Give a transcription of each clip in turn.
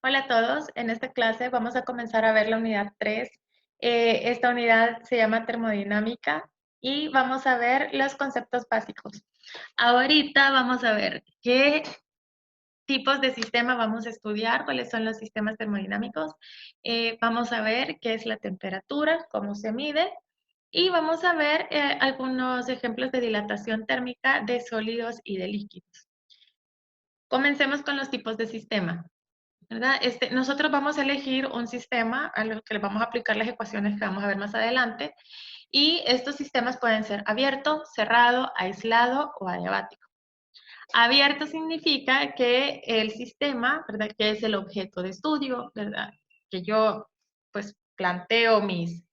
Hola a todos, en esta clase vamos a comenzar a ver la unidad 3. Esta unidad se llama termodinámica y vamos a ver los conceptos básicos. Ahorita vamos a ver qué tipos de sistema vamos a estudiar, cuáles son los sistemas termodinámicos. Vamos a ver qué es la temperatura, cómo se mide y vamos a ver algunos ejemplos de dilatación térmica de sólidos y de líquidos. Comencemos con los tipos de sistema. ¿Verdad? Nosotros vamos a elegir un sistema a lo que le vamos a aplicar las ecuaciones que vamos a ver más adelante y estos sistemas pueden ser abierto, cerrado, aislado o adiabático. Abierto significa que el sistema, ¿verdad? Que es el objeto de estudio, ¿verdad? Que yo pues planteo mis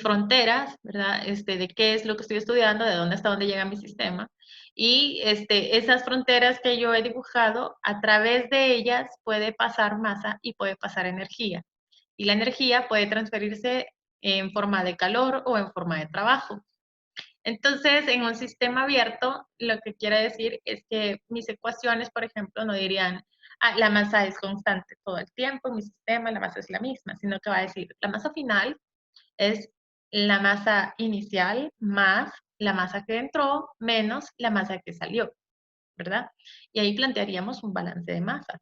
fronteras, ¿verdad? De qué es lo que estoy estudiando, de dónde hasta dónde llega mi sistema. Y esas fronteras que yo he dibujado, a través de ellas puede pasar masa y puede pasar energía. Y la energía puede transferirse en forma de calor o en forma de trabajo. Entonces, en un sistema abierto, lo que quiere decir es que mis ecuaciones, por ejemplo, no dirían, la masa es constante todo el tiempo, en mi sistema la masa es la misma, sino que va a decir, la masa final es la masa inicial más la masa que entró menos la masa que salió, ¿verdad? Y ahí plantearíamos un balance de masa.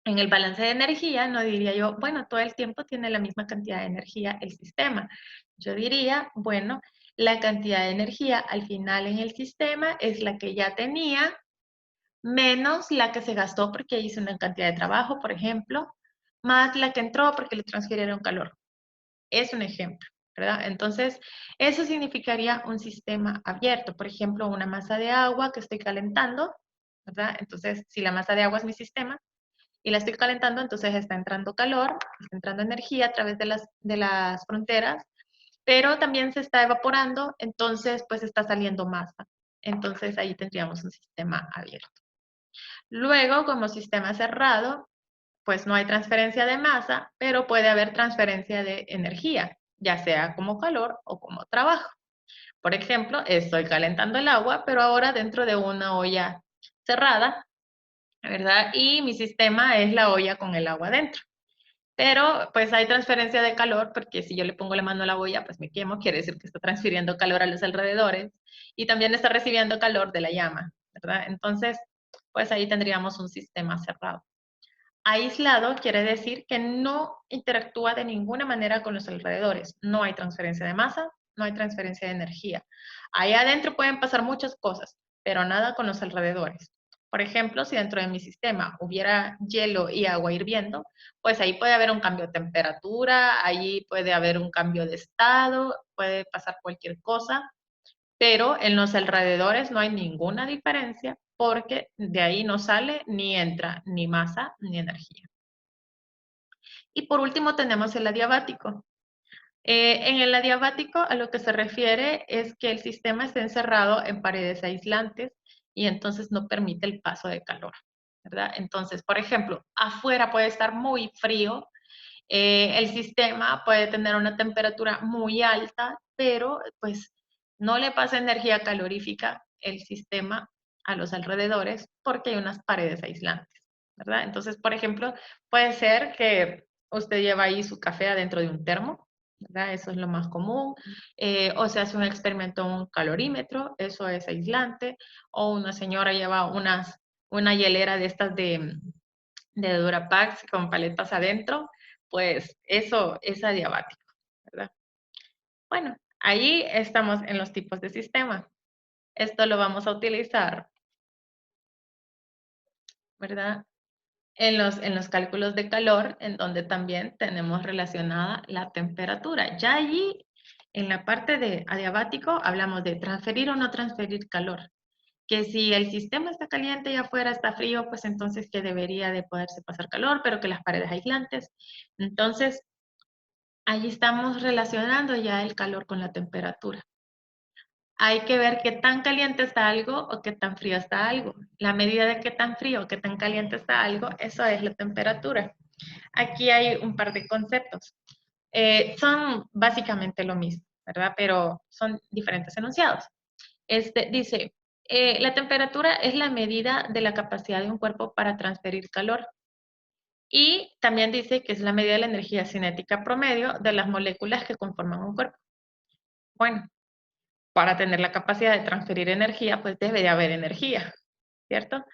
En el balance de energía no diría yo, bueno, todo el tiempo tiene la misma cantidad de energía el sistema. Yo diría, bueno, la cantidad de energía al final en el sistema es la que ya tenía menos la que se gastó porque hizo una cantidad de trabajo, por ejemplo, más la que entró porque le transfirieron calor. Es un ejemplo, ¿verdad? Entonces, eso significaría un sistema abierto. Por ejemplo, una masa de agua que estoy calentando, ¿verdad? Entonces, si la masa de agua es mi sistema y la estoy calentando, entonces está entrando calor, está entrando energía a través de las fronteras, pero también se está evaporando, entonces, pues está saliendo masa. Entonces, ahí tendríamos un sistema abierto. Luego, como sistema cerrado, pues no hay transferencia de masa, pero puede haber transferencia de energía, ya sea como calor o como trabajo. Por ejemplo, estoy calentando el agua, pero ahora dentro de una olla cerrada, ¿verdad? Y mi sistema es la olla con el agua dentro. Pero pues hay transferencia de calor porque si yo le pongo la mano a la olla, pues me quemo, quiere decir que está transfiriendo calor a los alrededores y también está recibiendo calor de la llama, ¿verdad? Entonces, pues ahí tendríamos un sistema cerrado. Aislado quiere decir que no interactúa de ninguna manera con los alrededores. No hay transferencia de masa, no hay transferencia de energía. Ahí adentro pueden pasar muchas cosas, pero nada con los alrededores. Por ejemplo, si dentro de mi sistema hubiera hielo y agua hirviendo, pues ahí puede haber un cambio de temperatura, ahí puede haber un cambio de estado, puede pasar cualquier cosa, pero en los alrededores no hay ninguna diferencia porque de ahí no sale ni entra ni masa ni energía. Y por último tenemos el adiabático. En el adiabático a lo que se refiere es que el sistema está encerrado en paredes aislantes y entonces no permite el paso de calor, ¿verdad? Entonces, por ejemplo, afuera puede estar muy frío, el sistema puede tener una temperatura muy alta, pero pues no le pasa energía calorífica el sistema a los alrededores porque hay unas paredes aislantes, ¿verdad? Entonces, por ejemplo, puede ser que usted lleva ahí su café adentro de un termo, ¿verdad? Eso es lo más común. O se hace un experimento en un calorímetro, eso es aislante. O una señora lleva una hielera de estas de Durapax con paletas adentro, pues eso es adiabático, ¿verdad? Bueno, ahí estamos en los tipos de sistema. Esto lo vamos a utilizar, ¿verdad? En los cálculos de calor, en donde también tenemos relacionada la temperatura. Ya allí, en la parte de adiabático, hablamos de transferir o no transferir calor. Que si el sistema está caliente y afuera está frío, pues entonces que debería de poderse pasar calor, pero que las paredes aislantes. Entonces, allí estamos relacionando ya el calor con la temperatura. Hay que ver qué tan caliente está algo o qué tan frío está algo. La medida de qué tan frío o qué tan caliente está algo, eso es la temperatura. Aquí hay un par de conceptos. Son básicamente lo mismo, ¿verdad? Pero son diferentes enunciados. Dice, la temperatura es la medida de la capacidad de un cuerpo para transferir calor. Y también dice que es la medida de la energía cinética promedio de las moléculas que conforman un cuerpo. Bueno, para tener la capacidad de transferir energía, pues debe de haber energía, ¿cierto?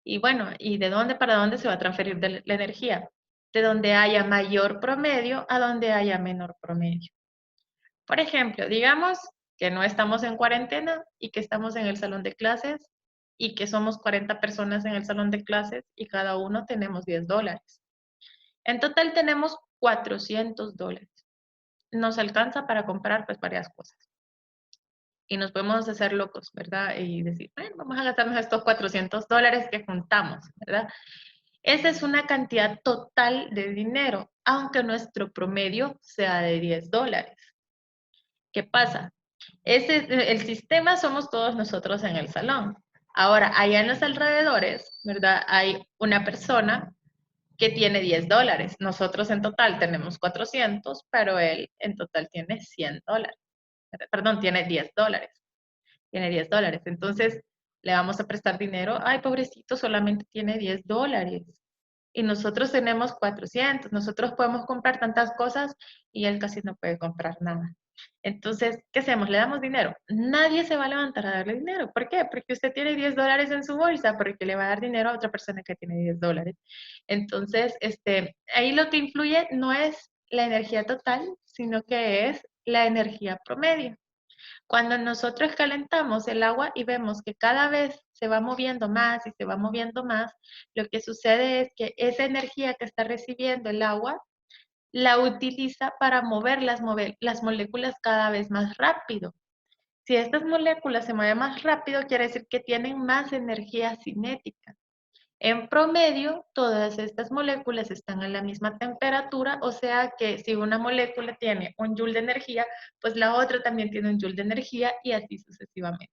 Y bueno, ¿y de dónde para dónde se va a transferir la energía? De donde haya mayor promedio a donde haya menor promedio. Por ejemplo, digamos que no estamos en cuarentena y que estamos en el salón de clases y que somos 40 personas en el salón de clases y cada uno tenemos $10. En total tenemos $400. Nos alcanza para comprar pues varias cosas. Y nos podemos hacer locos, ¿verdad? Y decir, bueno, vamos a gastarnos estos $400 que juntamos, ¿verdad? Esa es una cantidad total de dinero, aunque nuestro promedio sea de $10. ¿Qué pasa? El sistema somos todos nosotros en el salón. Ahora, allá en los alrededores, ¿verdad? Hay una persona que tiene $10. Nosotros en total tenemos 400, pero él en total tiene $100. Perdón, tiene $10. Tiene $10. Entonces, le vamos a prestar dinero. Ay, pobrecito, solamente tiene $10. Y nosotros tenemos 400. Nosotros podemos comprar tantas cosas y él casi no puede comprar nada. Entonces, ¿qué hacemos? Le damos dinero. Nadie se va a levantar a darle dinero. ¿Por qué? Porque usted tiene $10 en su bolsa, porque le va a dar dinero a otra persona que tiene $10. Entonces, ahí lo que influye no es la energía total, sino que es la energía promedio. Cuando nosotros calentamos el agua y vemos que cada vez se va moviendo más y se va moviendo más, lo que sucede es que esa energía que está recibiendo el agua la utiliza para mover las moléculas cada vez más rápido. Si estas moléculas se mueven más rápido, quiere decir que tienen más energía cinética. En promedio, todas estas moléculas están a la misma temperatura, o sea que si una molécula tiene 1 joule de energía, pues la otra también tiene 1 joule de energía y así sucesivamente,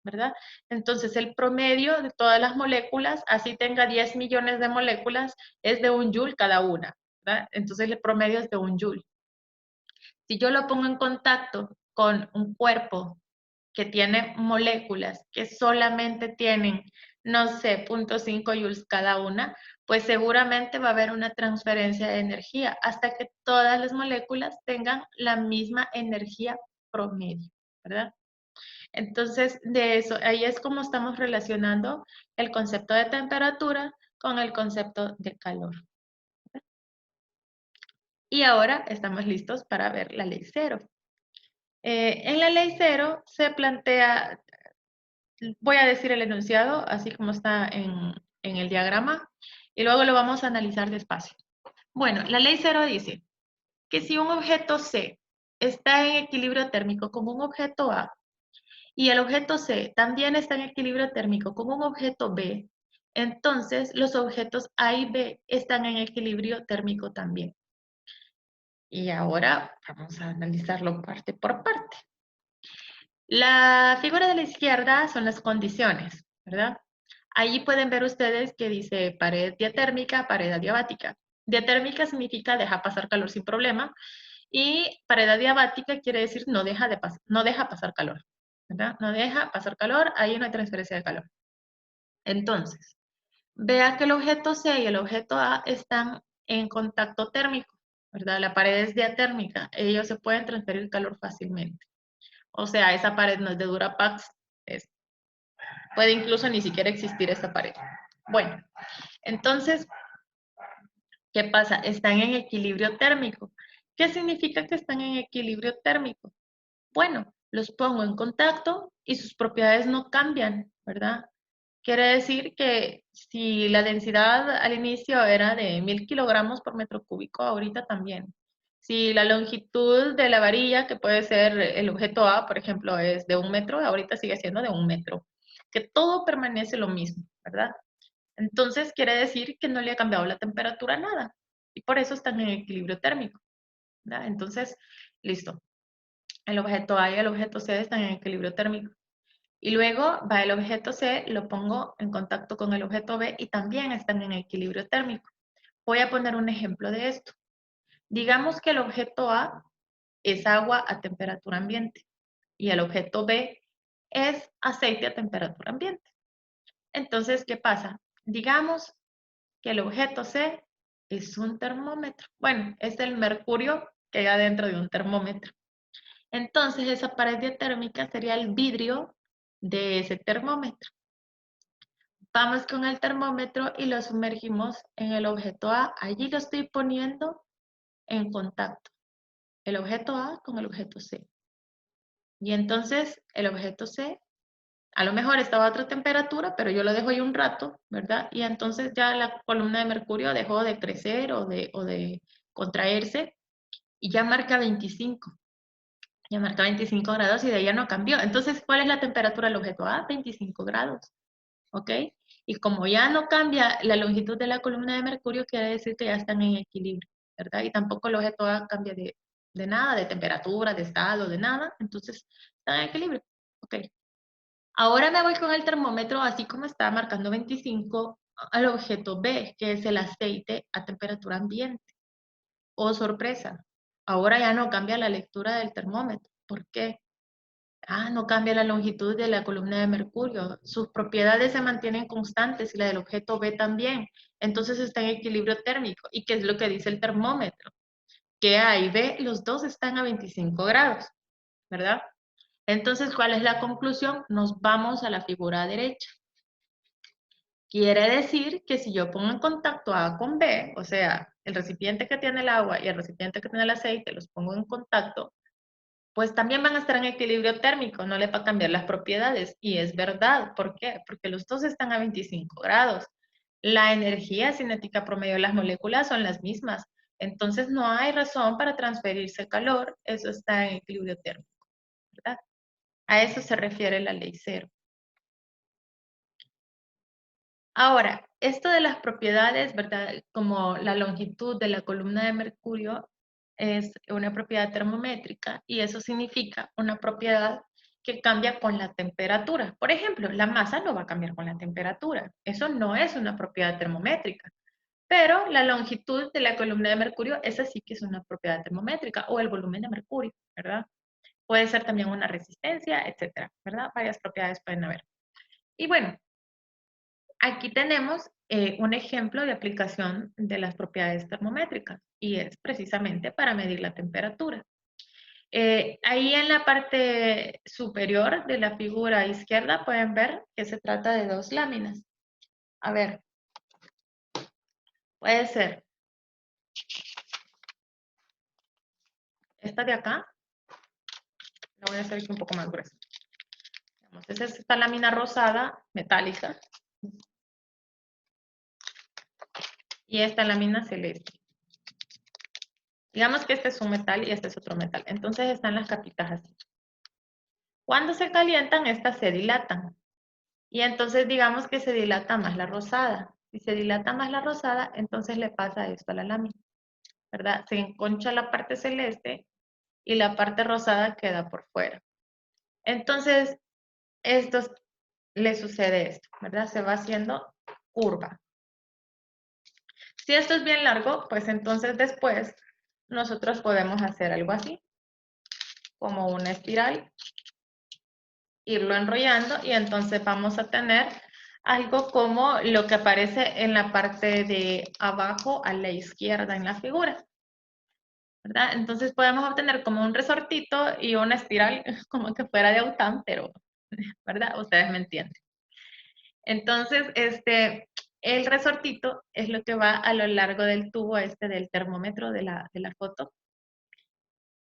¿verdad? Entonces, el promedio de todas las moléculas, así tenga 10 millones de moléculas, es de 1 joule cada una, ¿verdad? Entonces, el promedio es de 1 joule. Si yo lo pongo en contacto con un cuerpo que tiene moléculas que solamente tienen, no sé, 0.5 joules cada una, pues seguramente va a haber una transferencia de energía hasta que todas las moléculas tengan la misma energía promedio, ¿verdad? Entonces, de eso, ahí es como estamos relacionando el concepto de temperatura con el concepto de calor. Y ahora estamos listos para ver la ley cero. En la ley cero se plantea, voy a decir el enunciado, así como está en el diagrama, y luego lo vamos a analizar despacio. Bueno, la ley cero dice que si un objeto C está en equilibrio térmico con un objeto A, y el objeto C también está en equilibrio térmico con un objeto B, entonces los objetos A y B están en equilibrio térmico también. Y ahora vamos a analizarlo parte por parte. La figura de la izquierda son las condiciones, ¿verdad? Allí pueden ver ustedes que dice pared diatérmica, pared adiabática. Diatérmica significa deja pasar calor sin problema y pared adiabática quiere decir no deja pasar calor, ¿verdad? No deja pasar calor, ahí no hay transferencia de calor. Entonces, vea que el objeto C y el objeto A están en contacto térmico, ¿verdad? La pared es diatérmica, ellos se pueden transferir calor fácilmente. O sea, esa pared no es de Durapax, puede incluso ni siquiera existir esa pared. Bueno, entonces, ¿qué pasa? Están en equilibrio térmico. ¿Qué significa que están en equilibrio térmico? Bueno, los pongo en contacto y sus propiedades no cambian, ¿verdad? Quiere decir que si la densidad al inicio era de 1000 kilogramos por metro cúbico, ahorita también. Si la longitud de la varilla, que puede ser el objeto A, por ejemplo, es de 1 metro, ahorita sigue siendo de 1 metro. Que todo permanece lo mismo, ¿verdad? Entonces quiere decir que no le ha cambiado la temperatura a nada. Y por eso están en equilibrio térmico, ¿verdad? Entonces, listo. El objeto A y el objeto C están en equilibrio térmico. Y luego va el objeto C, lo pongo en contacto con el objeto B y también están en equilibrio térmico. Voy a poner un ejemplo de esto. Digamos que el objeto A es agua a temperatura ambiente y el objeto B es aceite a temperatura ambiente. Entonces, ¿qué pasa? Digamos que el objeto C Es un termómetro. Bueno, es el mercurio que hay dentro de un termómetro. Entonces, esa pared diatérmica sería el vidrio de ese termómetro. Vamos con el termómetro y lo sumergimos en el objeto A. Allí lo estoy poniendo en contacto. El objeto A con el objeto C. Y entonces, el objeto C, a lo mejor estaba a otra temperatura, pero yo lo dejo ahí un rato, ¿verdad? Y entonces ya la columna de mercurio dejó de crecer o de contraerse y ya marca 25. Ya marca 25 grados y de ahí ya no cambió. Entonces, ¿cuál es la temperatura del objeto A? 25 grados, ¿ok? Y como ya no cambia la longitud de la columna de mercurio, quiere decir que ya están en equilibrio, ¿verdad? Y tampoco el objeto A cambia de nada, de temperatura, de estado, de nada. Entonces, están en equilibrio, ¿ok? Ahora me voy con el termómetro, así como está marcando 25, al objeto B, que es el aceite a temperatura ambiente. Oh, sorpresa, ahora ya no cambia la lectura del termómetro. ¿Por qué? Ah, no cambia la longitud de la columna de mercurio. Sus propiedades se mantienen constantes y la del objeto B también. Entonces está en equilibrio térmico. ¿Y qué es lo que dice el termómetro? Que A y B, los dos están a 25 grados, ¿verdad? Entonces, ¿cuál es la conclusión? Nos vamos a la figura derecha. Quiere decir que si yo pongo en contacto A con B, o sea, el recipiente que tiene el agua y el recipiente que tiene el aceite, los pongo en contacto, pues también van a estar en equilibrio térmico, no le va a cambiar las propiedades. Y es verdad, ¿por qué? Porque los dos están a 25 grados. La energía cinética promedio de las moléculas son las mismas. Entonces no hay razón para transferirse calor, eso está en equilibrio térmico, ¿verdad? A eso se refiere la ley cero. Ahora, esto de las propiedades, ¿verdad? Como la longitud de la columna de mercurio es una propiedad termométrica y eso significa una propiedad que cambia con la temperatura. Por ejemplo, la masa no va a cambiar con la temperatura. Eso no es una propiedad termométrica. Pero la longitud de la columna de mercurio, esa sí que es una propiedad termométrica, o el volumen de mercurio, ¿verdad? Puede ser también una resistencia, etcétera, ¿verdad? Varias propiedades pueden haber. Y bueno, aquí tenemos un ejemplo de aplicación de las propiedades termométricas y es precisamente para medir la temperatura. Ahí en la parte superior de la figura izquierda pueden ver que se trata de dos láminas. A ver, puede ser esta de acá, la voy a hacer aquí un poco más gruesa. Esa es esta lámina rosada metálica y esta lámina celeste. Digamos que este es un metal y este es otro metal. Entonces están las capitas así. Cuando se calientan, estas se dilatan. Y entonces digamos que se dilata más la rosada. Si se dilata más la rosada, entonces le pasa esto a la lámina, ¿verdad? Se enconcha la parte celeste y la parte rosada queda por fuera. Entonces, esto le sucede esto, ¿verdad? Se va haciendo curva. Si esto es bien largo, pues entonces después nosotros podemos hacer algo así, como una espiral, irlo enrollando y entonces vamos a tener algo como lo que aparece en la parte de abajo a la izquierda en la figura, ¿verdad? Entonces podemos obtener como un resortito y una espiral como que fuera de Autan, pero, ¿verdad? Ustedes me entienden. Entonces, el resortito es lo que va a lo largo del tubo del termómetro de la foto.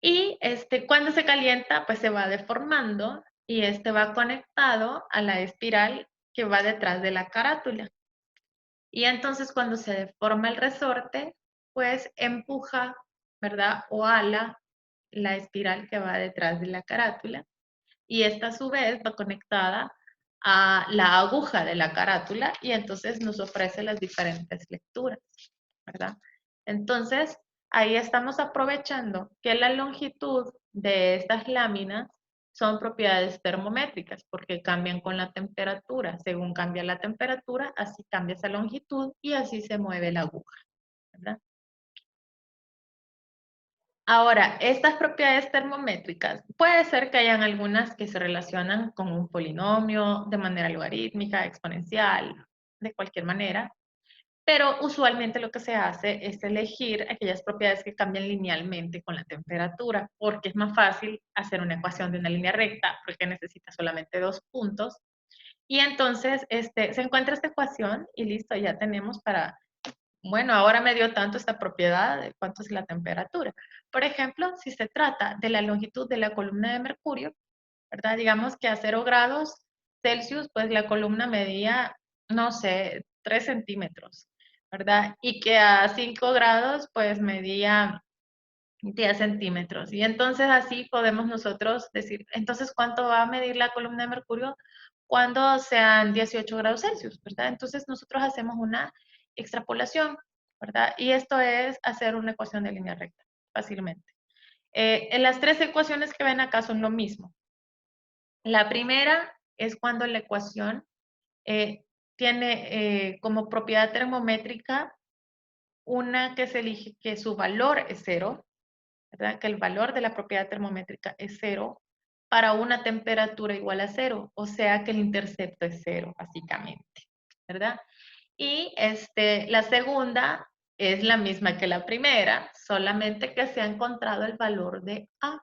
Y cuando se calienta, pues se va deformando y va conectado a la espiral que va detrás de la carátula. Y entonces cuando se deforma el resorte, pues empuja, ¿verdad? O ala la espiral que va detrás de la carátula. Y esta a su vez va conectada a la aguja de la carátula y entonces nos ofrece las diferentes lecturas, ¿verdad? Entonces, ahí estamos aprovechando que la longitud de estas láminas son propiedades termométricas porque cambian con la temperatura. Según cambia la temperatura, así cambia esa longitud y así se mueve la aguja, ¿verdad? Ahora, estas propiedades termométricas, puede ser que hayan algunas que se relacionan con un polinomio de manera logarítmica, exponencial, de cualquier manera, pero usualmente lo que se hace es elegir aquellas propiedades que cambian linealmente con la temperatura, porque es más fácil hacer una ecuación de una línea recta, porque necesita solamente 2 puntos. Y entonces se encuentra esta ecuación y listo, ya tenemos para, bueno, ahora me dio tanto esta propiedad de cuánto es la temperatura. Por ejemplo, si se trata de la longitud de la columna de mercurio, ¿verdad? Digamos que a 0 grados Celsius, pues la columna medía, no sé, 3 centímetros, ¿verdad? Y que a 5 grados, pues medía 10 centímetros. Y entonces así podemos nosotros decir, entonces, ¿cuánto va a medir la columna de mercurio cuando sean 18 grados Celsius, ¿verdad? Entonces nosotros hacemos una extrapolación, ¿verdad? Y esto es hacer una ecuación de línea recta, fácilmente. En las 3 ecuaciones que ven acá son lo mismo. La primera es cuando la ecuación tiene como propiedad termométrica una que se elige que su valor es 0, ¿verdad? Que el valor de la propiedad termométrica es 0 para una temperatura igual a 0, o sea que el intercepto es 0, básicamente, ¿verdad? Y la segunda es la misma que la primera, solamente que se ha encontrado el valor de A.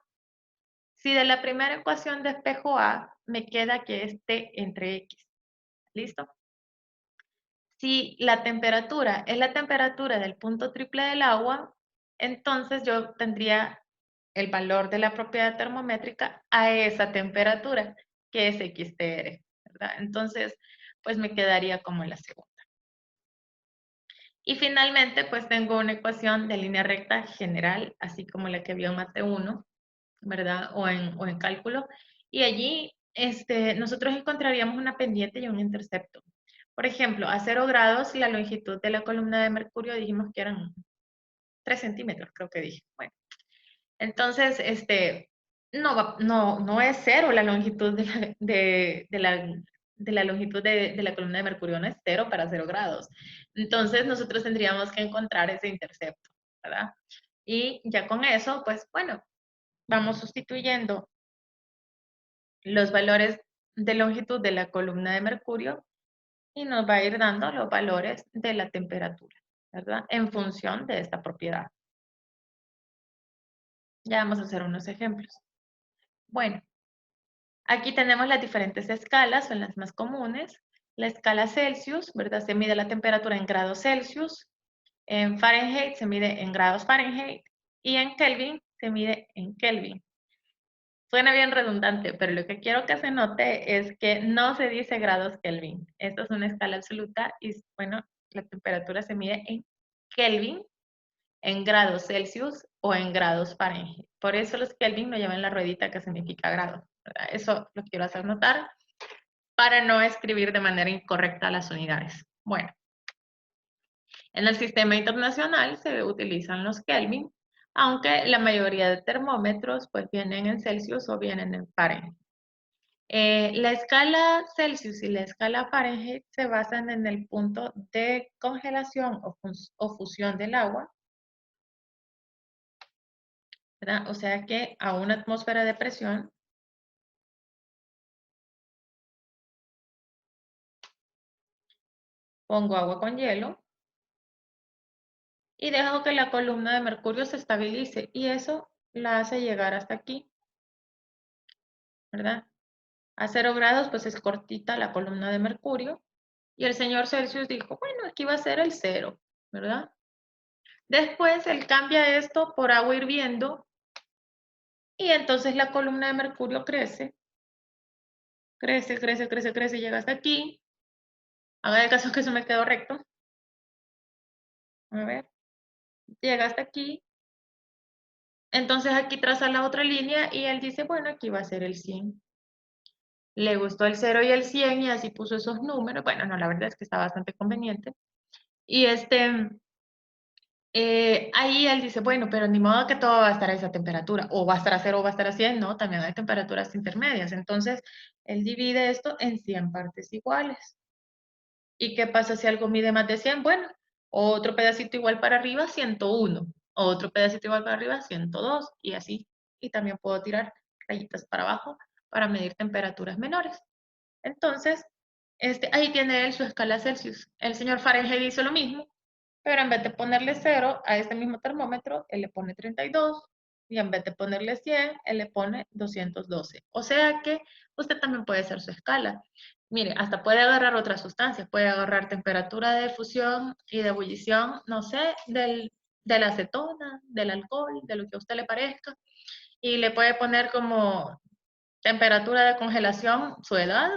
Si de la primera ecuación despejo A, me queda que esté entre X. ¿Listo? Si la temperatura es la temperatura del punto triple del agua, entonces yo tendría el valor de la propiedad termométrica a esa temperatura, que es XTR, ¿verdad? Entonces, pues me quedaría como la segunda. Y finalmente, pues tengo una ecuación de línea recta general, así como la que vio en Mate 1, ¿verdad? O en cálculo. Y allí nosotros encontraríamos una pendiente y un intercepto. Por ejemplo, a 0 grados la longitud de la columna de mercurio dijimos que eran 3 centímetros, creo que dije. Bueno, entonces, no es 0 la longitud de la longitud de la columna de mercurio, no es 0 para 0 grados. Entonces, nosotros tendríamos que encontrar ese intercepto, ¿verdad? Y ya con eso, pues bueno, vamos sustituyendo los valores de longitud de la columna de mercurio y nos va a ir dando los valores de la temperatura, ¿verdad? En función de esta propiedad. Ya vamos a hacer unos ejemplos. Bueno, aquí tenemos las diferentes escalas, son las más comunes. La escala Celsius, ¿verdad? Se mide la temperatura en grados Celsius. En Fahrenheit se mide en grados Fahrenheit. Y en Kelvin se mide en Kelvin. Suena bien redundante, pero lo que quiero que se note es que no se dice grados Kelvin. Esto es una escala absoluta y, bueno, la temperatura se mide en Kelvin, en grados Celsius o en grados Fahrenheit. Por eso los Kelvin no llevan la ruedita que significa grado, ¿verdad? Eso lo quiero hacer notar para no escribir de manera incorrecta las unidades. Bueno, en el sistema internacional se utilizan los Kelvin, aunque la mayoría de termómetros pues vienen en Celsius o vienen en Fahrenheit. La escala Celsius y la escala Fahrenheit se basan en el punto de congelación o fusión del agua, ¿verdad? O sea que a una atmósfera de presión pongo agua con hielo y dejo que la columna de mercurio se estabilice y eso la hace llegar hasta aquí, ¿verdad? A 0 grados pues es cortita la columna de mercurio y el señor Celsius dijo, bueno, aquí va a ser el 0, ¿verdad? Después él cambia esto por agua hirviendo y entonces la columna de mercurio crece, crece, crece, crece, crece, llega hasta aquí. Haga de caso que eso me quedó recto. A ver, llega hasta aquí. Entonces aquí traza la otra línea y él dice, bueno, aquí va a ser el 100. Le gustó el 0 y el 100 y así puso esos números. Bueno, no, la verdad es que está bastante conveniente. Y ahí él dice, bueno, pero ni modo que todo va a estar a esa temperatura, o va a estar a 0 o va a estar a 100, no, también hay temperaturas intermedias. Entonces, él divide esto en 100 partes iguales. ¿Y qué pasa si algo mide más de 100? Bueno, otro pedacito igual para arriba, 101. Otro pedacito igual para arriba, 102. Y así. Y también puedo tirar rayitas para abajo para medir temperaturas menores. Entonces, ahí tiene él su escala Celsius. El señor Fahrenheit hizo lo mismo. Pero en vez de ponerle 0 a este mismo termómetro, él le pone 32. Y en vez de ponerle 100, él le pone 212. O sea que usted también puede hacer su escala. Mire, hasta puede agarrar otras sustancias. Puede agarrar temperatura de fusión y de ebullición, no sé, de la acetona, del alcohol, de lo que a usted le parezca. Y le puede poner como temperatura de congelación, su edad,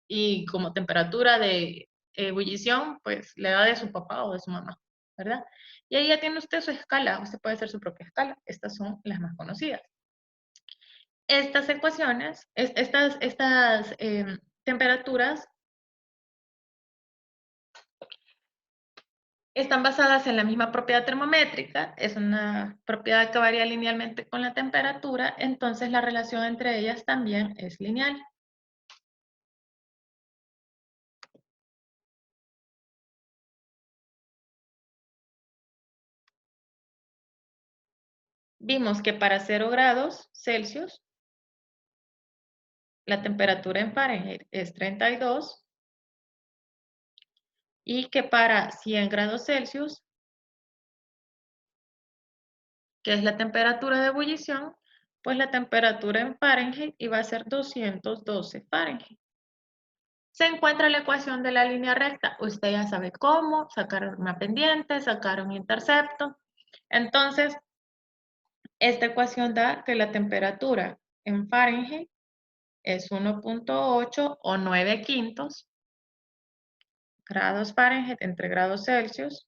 y como temperatura de ebullición, pues la edad de su papá o de su mamá, ¿verdad? Y ahí ya tiene usted su escala, usted puede hacer su propia escala. Estas son las más conocidas. Estas ecuaciones, estas temperaturas están basadas en la misma propiedad termométrica, es una propiedad que varía linealmente con la temperatura, entonces la relación entre ellas también es lineal. Vimos que para 0 grados Celsius, la temperatura en Fahrenheit es 32 y que para 100 grados Celsius, que es la temperatura de ebullición, pues la temperatura en Fahrenheit iba a ser 212 Fahrenheit. Se encuentra la ecuación de la línea recta. Usted ya sabe cómo, sacar una pendiente, sacar un intercepto. Entonces, esta ecuación da que la temperatura en Fahrenheit es 1.8 o 9 quintos grados Fahrenheit entre grados Celsius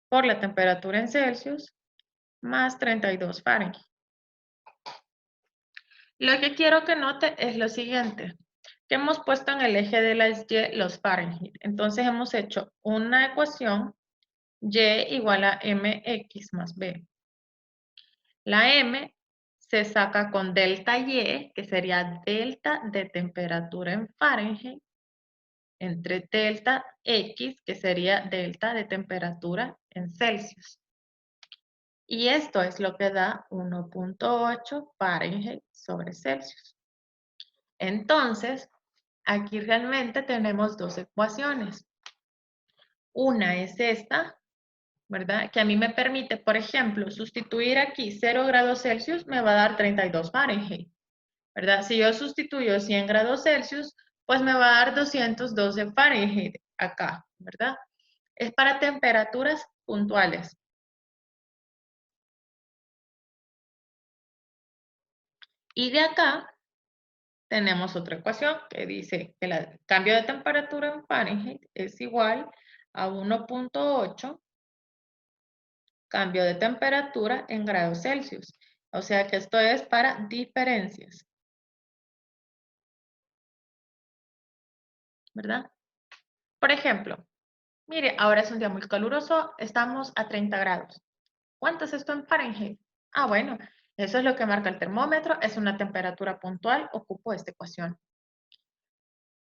por la temperatura en Celsius más 32 Fahrenheit. Lo que quiero que note es lo siguiente, que hemos puesto en el eje de las Y los Fahrenheit. Entonces hemos hecho una ecuación Y igual a mx más b. La m se saca con delta Y, que sería delta de temperatura en Fahrenheit, entre delta X, que sería delta de temperatura en Celsius. Y esto es lo que da 1.8 Fahrenheit sobre Celsius. Entonces, aquí realmente tenemos dos ecuaciones. Una es esta, ¿verdad? Que a mí me permite, por ejemplo, sustituir aquí 0 grados Celsius me va a dar 32 Fahrenheit, ¿verdad? Si yo sustituyo 100 grados Celsius, pues me va a dar 212 Fahrenheit acá, ¿verdad? Es para temperaturas puntuales. Y de acá tenemos otra ecuación que dice que el cambio de temperatura en Fahrenheit es igual a 1.8 cambio de temperatura en grados Celsius. O sea que esto es para diferencias, ¿verdad? Por ejemplo, mire, ahora es un día muy caluroso, estamos a 30 grados. ¿Cuánto es esto en Fahrenheit? Ah, bueno, eso es lo que marca el termómetro, es una temperatura puntual, ocupo esta ecuación.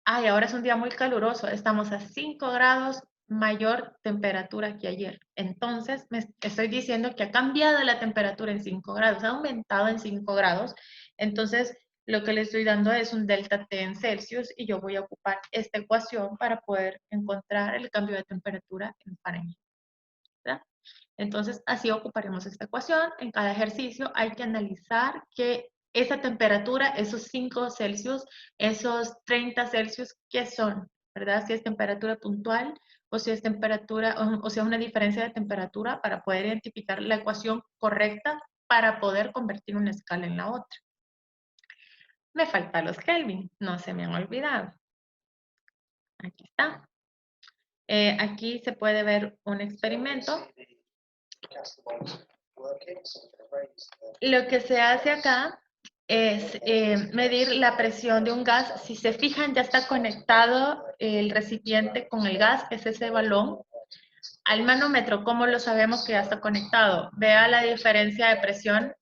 Ay, ahora es un día muy caluroso, estamos a 5 grados mayor temperatura que ayer. Entonces, me estoy diciendo que ha cambiado la temperatura en 5 grados, ha aumentado en 5 grados. Entonces, lo que le estoy dando es un delta T en Celsius y yo voy a ocupar esta ecuación para poder encontrar el cambio de temperatura en Fahrenheit, ¿verdad? Entonces, así ocuparemos esta ecuación. En cada ejercicio hay que analizar que esa temperatura, esos 5 Celsius, esos 30 Celsius, ¿qué son? ¿Verdad? Si es temperatura puntual o si es temperatura, o sea, una diferencia de temperatura para poder identificar la ecuación correcta para poder convertir una escala en la otra. Me faltan los Kelvin, no se me han olvidado. Aquí está. Aquí se puede ver un experimento. Lo que se hace acá es medir la presión de un gas. Si se fijan, ya está conectado el recipiente con el gas, que es ese balón, al manómetro. ¿Cómo lo sabemos que ya está conectado? Vea la diferencia de presión,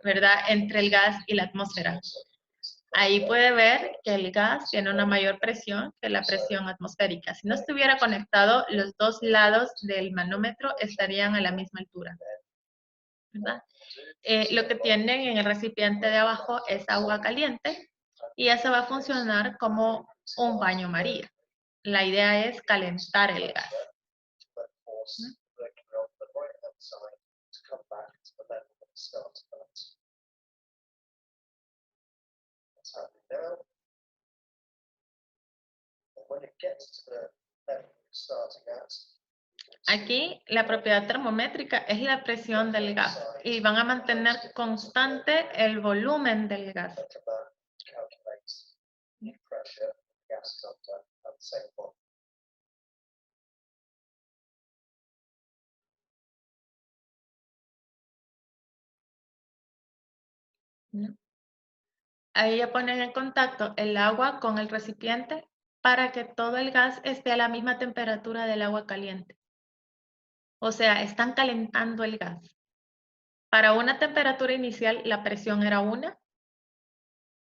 ¿verdad?, entre el gas y la atmósfera. Ahí puede ver que el gas tiene una mayor presión que la presión atmosférica. Si no estuviera conectado, los dos lados del manómetro estarían a la misma altura, ¿verdad? Lo que tienen en el recipiente de abajo es agua caliente y eso va a funcionar como un baño María. La idea es calentar el gas. ¿no? Aquí la propiedad termométrica es la presión del gas y van a mantener constante el volumen del gas. ¿No? Ahí ya ponen en contacto el agua con el recipiente para que todo el gas esté a la misma temperatura del agua caliente. O sea, están calentando el gas. Para una temperatura inicial la presión era 1.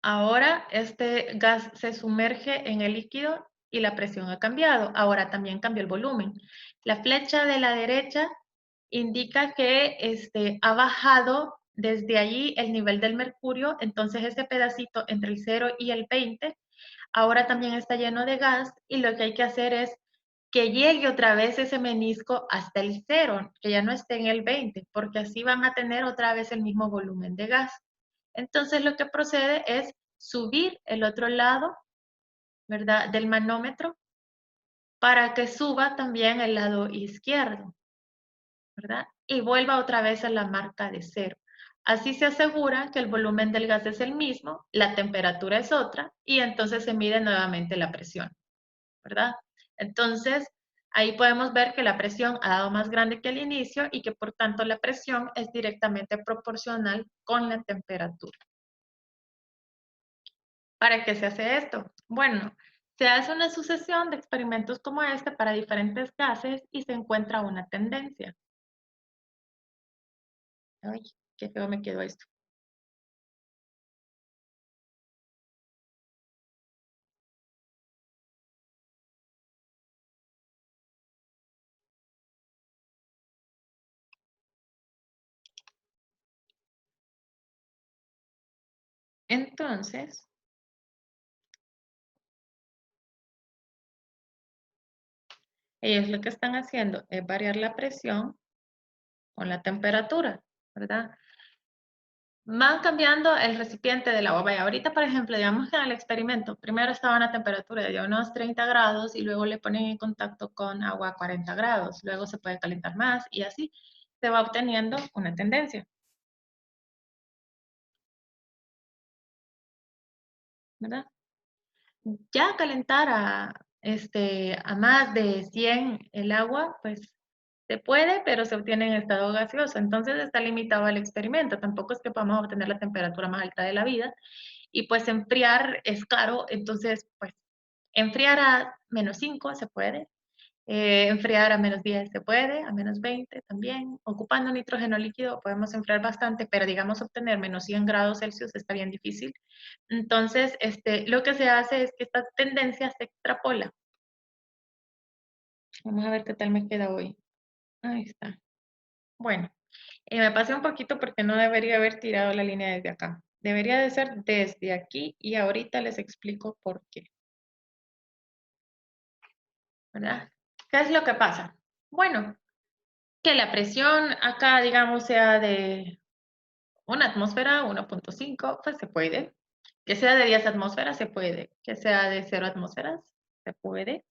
Ahora este gas se sumerge en el líquido y la presión ha cambiado. Ahora también cambió el volumen. La flecha de la derecha indica que ha bajado desde allí el nivel del mercurio, entonces ese pedacito entre el 0 y el 20 ahora también está lleno de gas y lo que hay que hacer es que llegue otra vez ese menisco hasta el 0, que ya no esté en el 20, porque así van a tener otra vez el mismo volumen de gas. Entonces lo que procede es subir el otro lado, ¿verdad?, del manómetro para que suba también el lado izquierdo, ¿verdad? Y vuelva otra vez a la marca de 0. Así se asegura que el volumen del gas es el mismo, la temperatura es otra y entonces se mide nuevamente la presión, ¿verdad? Entonces, ahí podemos ver que la presión ha dado más grande que al inicio y que por tanto la presión es directamente proporcional con la temperatura. ¿Para qué se hace esto? Bueno, se hace una sucesión de experimentos como este para diferentes gases y se encuentra una tendencia. Ay, qué feo me quedó esto. Entonces, ellos lo que están haciendo es variar la presión con la temperatura, ¿verdad? Van cambiando el recipiente del agua. Vaya, ahorita, por ejemplo, digamos que en el experimento, primero estaba a una temperatura de unos 30 grados y luego le ponen en contacto con agua a 40 grados. Luego se puede calentar más y así se va obteniendo una tendencia, ¿verdad? Ya calentar a más de 100 el agua, pues se puede, pero se obtiene en estado gaseoso. Entonces está limitado al experimento. Tampoco es que podamos obtener la temperatura más alta de la vida. Y pues enfriar es caro, entonces pues enfriar a -5 se puede, enfriar a -10 se puede, a -20 también. Ocupando nitrógeno líquido podemos enfriar bastante, pero digamos obtener -100 grados Celsius está bien difícil. Entonces, lo que se hace es que esta tendencia se extrapola. Vamos a ver qué tal me queda hoy. Ahí está. Bueno, me pasé un poquito porque no debería haber tirado la línea desde acá. Debería de ser desde aquí y ahorita les explico por qué, ¿verdad? ¿Qué es lo que pasa? Bueno, que la presión acá, digamos, sea de una atmósfera, 1.5, pues se puede. Que sea de 10 atmósferas, se puede. Que sea de 0 atmósferas, se puede.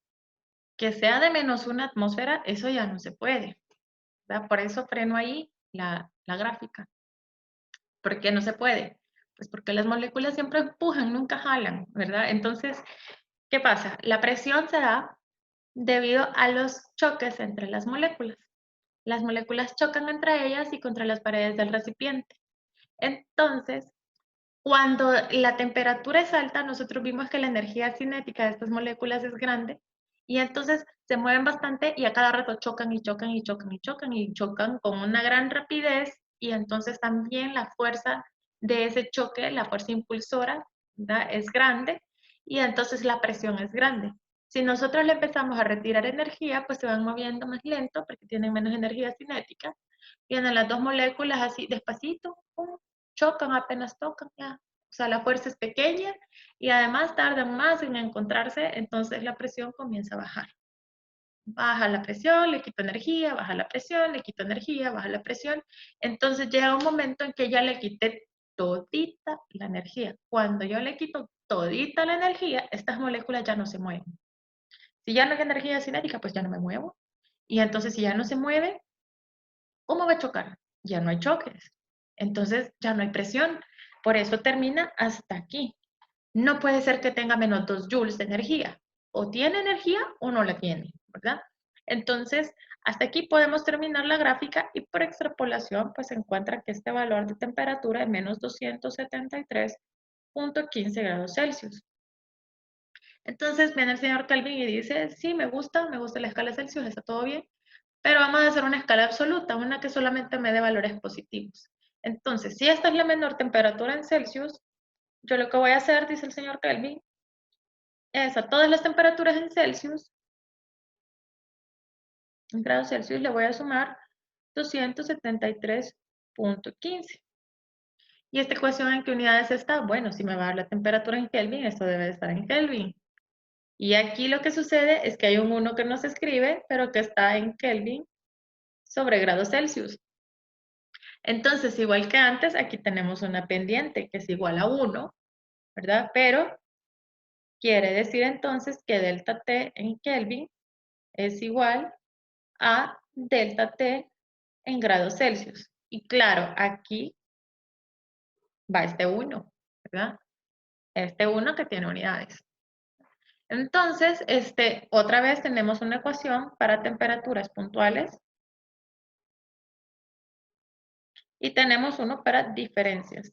Que sea de -1 atmósfera, eso ya no se puede, ¿verdad? Por eso freno ahí la gráfica. ¿Por qué no se puede? Pues porque las moléculas siempre empujan, nunca jalan, ¿verdad? Entonces, ¿qué pasa? La presión se da debido a los choques entre las moléculas. Las moléculas chocan entre ellas y contra las paredes del recipiente. Entonces, cuando la temperatura es alta, nosotros vimos que la energía cinética de estas moléculas es grande y entonces se mueven bastante y a cada rato chocan y chocan y chocan y chocan y chocan con una gran rapidez y entonces también la fuerza de ese choque, la fuerza impulsora, ¿verdad?, es grande y entonces la presión es grande. Si nosotros le empezamos a retirar energía, pues se van moviendo más lento porque tienen menos energía cinética. Vienen las dos moléculas así despacito, ¡pum!, chocan, apenas tocan, ya. O sea, la fuerza es pequeña y además tardan más en encontrarse, entonces la presión comienza a bajar. Baja la presión, le quito energía, baja la presión, le quito energía, baja la presión. Entonces llega un momento en que ya le quité todita la energía. Cuando yo le quito todita la energía, estas moléculas ya no se mueven. Si ya no hay energía cinética, pues ya no me muevo. Y entonces si ya no se mueve, ¿cómo va a chocar? Ya no hay choques. Entonces ya no hay presión. Por eso termina hasta aquí. No puede ser que tenga menos 2 joules de energía. O tiene energía o no la tiene, ¿verdad? Entonces, hasta aquí podemos terminar la gráfica y por extrapolación, pues se encuentra que este valor de temperatura es menos 273.15 grados Celsius. Entonces viene el señor Kelvin y dice, sí, me gusta la escala Celsius, está todo bien, pero vamos a hacer una escala absoluta, una que solamente me dé valores positivos. Entonces, si esta es la menor temperatura en Celsius, yo lo que voy a hacer, dice el señor Kelvin, es a todas las temperaturas en Celsius, en grados Celsius, le voy a sumar 273.15. ¿Y esta ecuación en qué unidades está? Bueno, si me va a dar la temperatura en Kelvin, esto debe de estar en Kelvin. Y aquí lo que sucede es que hay un 1 que no se escribe, pero que está en Kelvin sobre grados Celsius. Entonces, igual que antes, aquí tenemos una pendiente que es igual a 1, ¿verdad? Pero quiere decir entonces que delta T en Kelvin es igual a delta T en grados Celsius. Y claro, aquí va este 1, ¿verdad? Este 1 que tiene unidades. Entonces, otra vez tenemos una ecuación para temperaturas puntuales y tenemos uno para diferencias.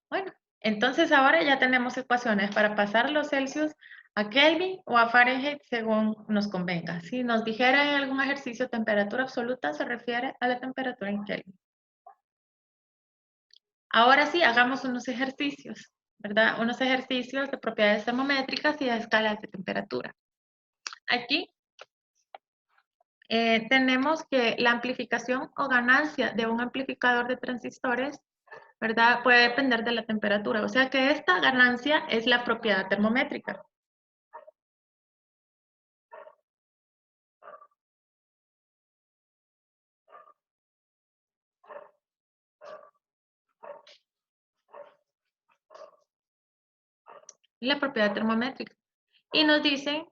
Bueno, entonces ahora ya tenemos ecuaciones para pasar los Celsius a Kelvin o a Fahrenheit según nos convenga. Si nos dijera en algún ejercicio temperatura absoluta, se refiere a la temperatura en Kelvin. Ahora sí, hagamos unos ejercicios, ¿verdad? Unos ejercicios de propiedades termométricas y de escalas de temperatura. Aquí tenemos que la amplificación o ganancia de un amplificador de transistores, ¿verdad? Puede depender de la temperatura. O sea que esta ganancia es la propiedad termométrica. La propiedad termométrica. Y nos dicen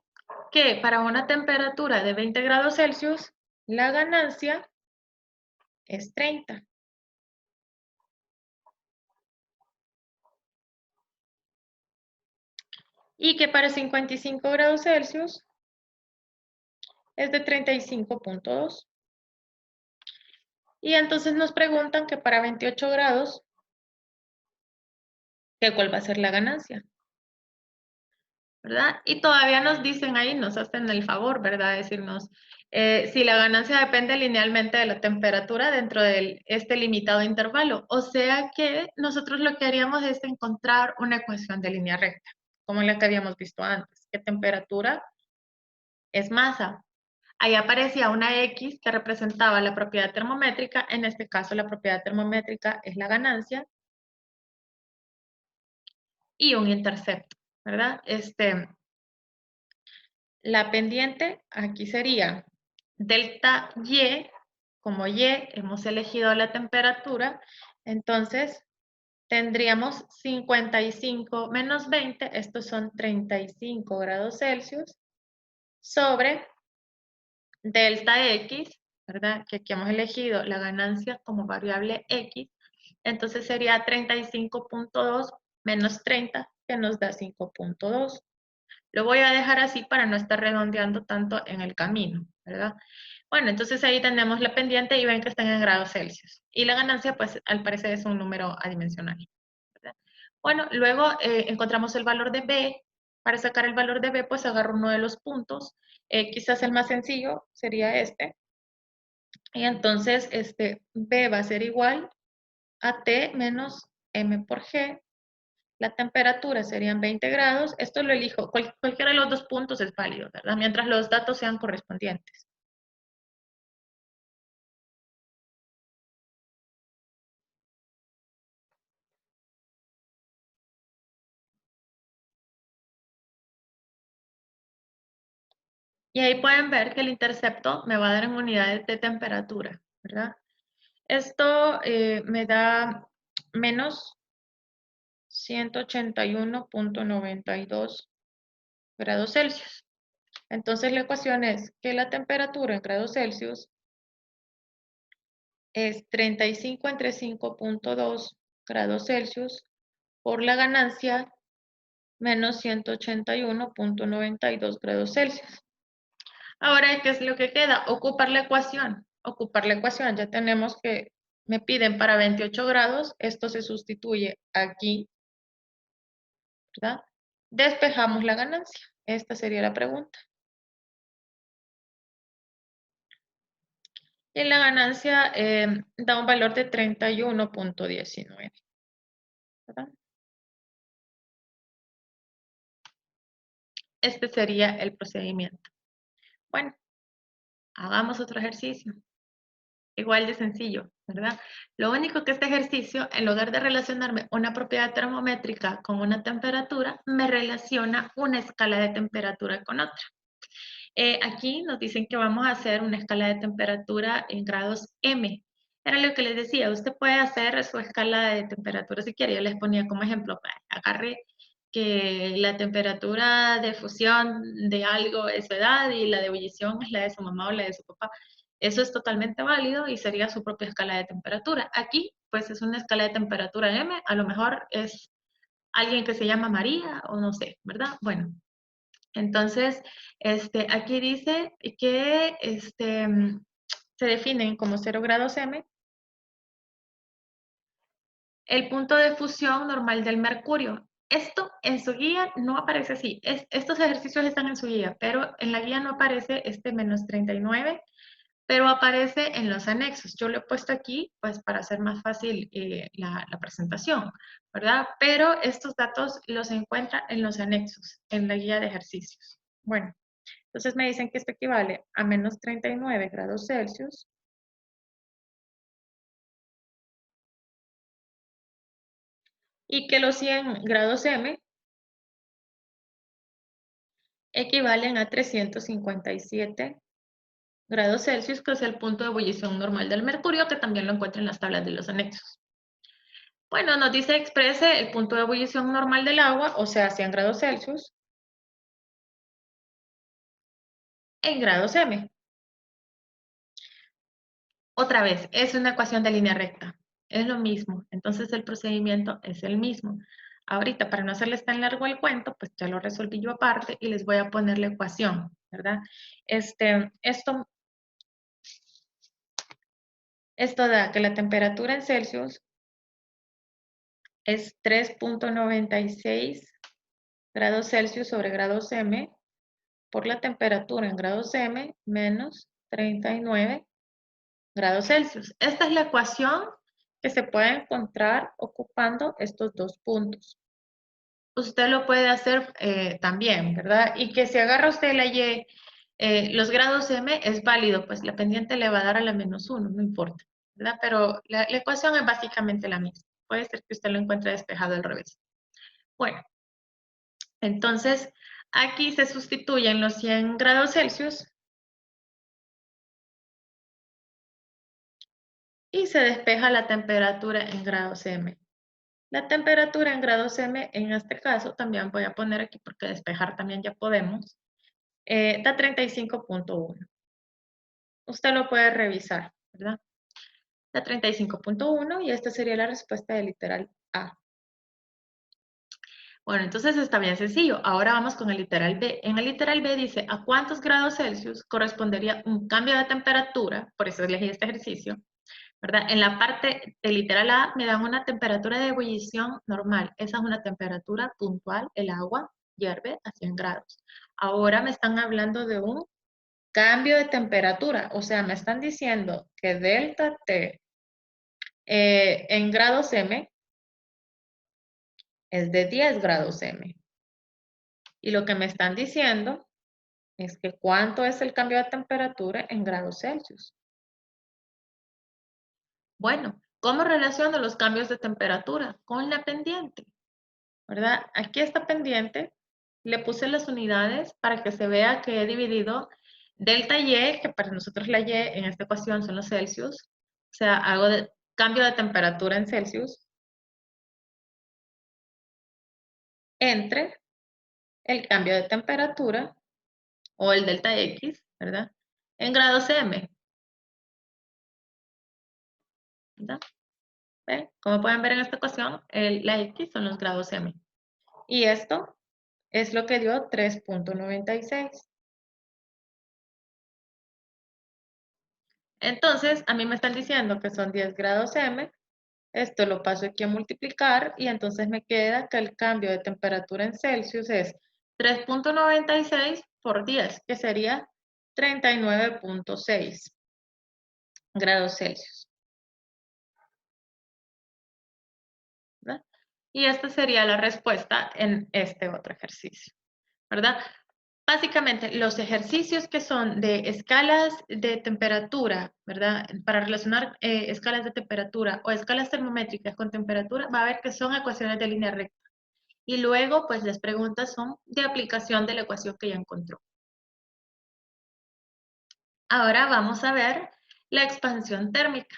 que para una temperatura de 20 grados Celsius, la ganancia es 30. Y que para 55 grados Celsius es de 35.2. Y entonces nos preguntan que para 28 grados, que cuál va a ser la ganancia, ¿verdad? Y todavía nos dicen ahí, nos hacen el favor, ¿verdad? Decirnos si la ganancia depende linealmente de la temperatura dentro de este limitado intervalo. O sea que nosotros lo que haríamos es encontrar una ecuación de línea recta, como la que habíamos visto antes, que temperatura es masa. Ahí aparecía una X que representaba la propiedad termométrica, en este caso la propiedad termométrica es la ganancia, y un intercepto, ¿verdad? La pendiente aquí sería delta Y, como Y hemos elegido la temperatura, entonces tendríamos 55 menos 20, estos son 35 grados Celsius, sobre delta X, ¿verdad? Que aquí hemos elegido la ganancia como variable X, entonces sería 35.2 menos 30, que nos da 5.2. Lo voy a dejar así para no estar redondeando tanto en el camino, ¿verdad? Bueno, entonces ahí tenemos la pendiente y ven que están en grados Celsius. Y la ganancia, pues, al parecer es un número adimensional, ¿verdad? Bueno, luego encontramos el valor de B. Para sacar el valor de B, pues agarro uno de los puntos. Quizás el más sencillo sería este. Y entonces, B va a ser igual a T menos M por G. La temperatura serían 20 grados. Esto lo elijo. Cualquiera de los dos puntos es válido, ¿verdad? Mientras los datos sean correspondientes. Y ahí pueden ver que el intercepto me va a dar en unidades de temperatura, ¿verdad? Esto me da menos 181.92 grados Celsius. Entonces la ecuación es que la temperatura en grados Celsius es 35 entre 5.2 grados Celsius por la ganancia menos 181.92 grados Celsius. Ahora, ¿qué es lo que queda? Ocupar la ecuación. Ocupar la ecuación. Ya tenemos que me piden para 28 grados. Esto se sustituye aquí, ¿verdad? Despejamos la ganancia. Esta sería la pregunta. Y la ganancia da un valor de 31.19, ¿verdad? Este sería el procedimiento. Bueno, hagamos otro ejercicio. Igual de sencillo, ¿verdad? Lo único que este ejercicio, en lugar de relacionarme una propiedad termométrica con una temperatura, me relaciona una escala de temperatura con otra. Aquí nos dicen que vamos a hacer una escala de temperatura en grados M. Era lo que les decía, usted puede hacer su escala de temperatura si quiere. Yo les ponía como ejemplo, agarre que la temperatura de fusión de algo es su edad y la de ebullición es la de su mamá o la de su papá. Eso es totalmente válido y sería su propia escala de temperatura. Aquí, pues es una escala de temperatura M, a lo mejor es alguien que se llama María o no sé, ¿verdad? Bueno, entonces, aquí dice que se definen como 0 grados M el punto de fusión normal del mercurio. Esto en su guía no aparece así. Estos ejercicios están en su guía, pero en la guía no aparece este menos 39, pero aparece en los anexos. Yo lo he puesto aquí, pues, para hacer más fácil la presentación, ¿verdad? Pero estos datos los encuentra en los anexos, en la guía de ejercicios. Bueno, entonces me dicen que esto equivale a menos 39 grados Celsius y que los 100 grados M equivalen a 357 grados Celsius, que es el punto de ebullición normal del mercurio, que también lo encuentran en las tablas de los anexos. Bueno, nos dice exprese el punto de ebullición normal del agua, o sea, 100 grados Celsius, en grados M. Otra vez, es una ecuación de línea recta. Es lo mismo. Entonces el procedimiento es el mismo. Ahorita, para no hacerles tan largo el cuento, pues ya lo resolví yo aparte y les voy a poner la ecuación, ¿verdad? Esto da que la temperatura en Celsius es 3.96 grados Celsius sobre grados M por la temperatura en grados M menos 39 grados Celsius. Esta es la ecuación que se puede encontrar ocupando estos dos puntos. Usted lo puede hacer también, ¿verdad? Y que si agarra usted la Y, los grados M es válido, pues la pendiente le va a dar a la -1, no importa, ¿verdad? Pero la ecuación es básicamente la misma. Puede ser que usted lo encuentre despejado al revés. Bueno, entonces aquí se sustituyen los 100 grados Celsius y se despeja la temperatura en grados M. La temperatura en grados M, en este caso, también voy a poner aquí porque despejar también ya podemos, da 35.1. Usted lo puede revisar, ¿verdad? Da 35.1 y esta sería la respuesta del literal A. Bueno, entonces está bien sencillo. Ahora vamos con el literal B. En el literal B dice, ¿a cuántos grados Celsius correspondería un cambio de temperatura? Por eso elegí este ejercicio, ¿verdad? En la parte del literal A me dan una temperatura de ebullición normal. Esa es una temperatura puntual. El agua hierve a 100 grados. Ahora me están hablando de un cambio de temperatura. O sea, me están diciendo que delta T en grados M es de 10 grados M. Y lo que me están diciendo es que cuánto es el cambio de temperatura en grados Celsius. Bueno, ¿cómo relaciono los cambios de temperatura? Con la pendiente, ¿verdad? Aquí esta pendiente le puse las unidades para que se vea que he dividido delta Y, que para nosotros la Y en esta ecuación son los Celsius, o sea, hago cambio de temperatura en Celsius, entre el cambio de temperatura, o el delta X, ¿verdad? En grados M, ¿verdad? ¿Ven? Como pueden ver en esta ecuación, la X son los grados M. Y esto es lo que dio 3.96. Entonces, a mí me están diciendo que son 10 grados M. Esto lo paso aquí a multiplicar y entonces me queda que el cambio de temperatura en Celsius es 3.96 por 10, que sería 39.6 grados Celsius, ¿verdad? Y esta sería la respuesta en este otro ejercicio, ¿verdad? Básicamente, los ejercicios que son de escalas de temperatura, ¿verdad? Para relacionar escalas de temperatura o escalas termométricas con temperatura, va a ver que son ecuaciones de línea recta. Y luego, pues las preguntas son de aplicación de la ecuación que ya encontró. Ahora vamos a ver la expansión térmica.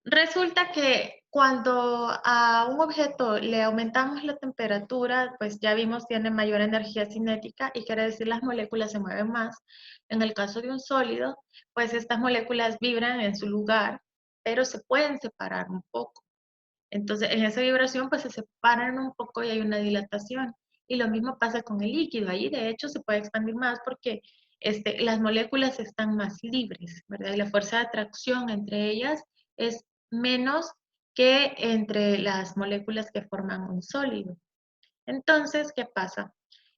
Resulta que cuando a un objeto le aumentamos la temperatura, pues ya vimos tiene mayor energía cinética y quiere decir las moléculas se mueven más. En el caso de un sólido, pues estas moléculas vibran en su lugar, pero se pueden separar un poco. Entonces, en esa vibración, pues se separan un poco y hay una dilatación. Y lo mismo pasa con el líquido. Ahí, de hecho, se puede expandir más porque las moléculas están más libres, ¿verdad? Y la fuerza de atracción entre ellas es menos que entre las moléculas que forman un sólido. Entonces, ¿qué pasa?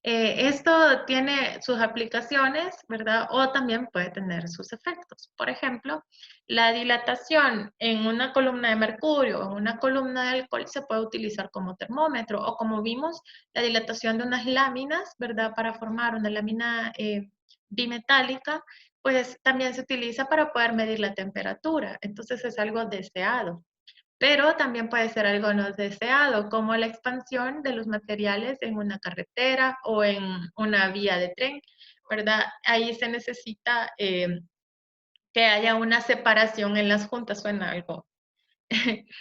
Esto tiene sus aplicaciones, ¿verdad? O también puede tener sus efectos. Por ejemplo, la dilatación en una columna de mercurio o en una columna de alcohol se puede utilizar como termómetro o como vimos, la dilatación de unas láminas, ¿verdad? Para formar una lámina bimetálica, pues también se utiliza para poder medir la temperatura. Entonces es algo deseado. Pero también puede ser algo no deseado, como la expansión de los materiales en una carretera o en una vía de tren, ¿verdad? Ahí se necesita que haya una separación en las juntas, suena algo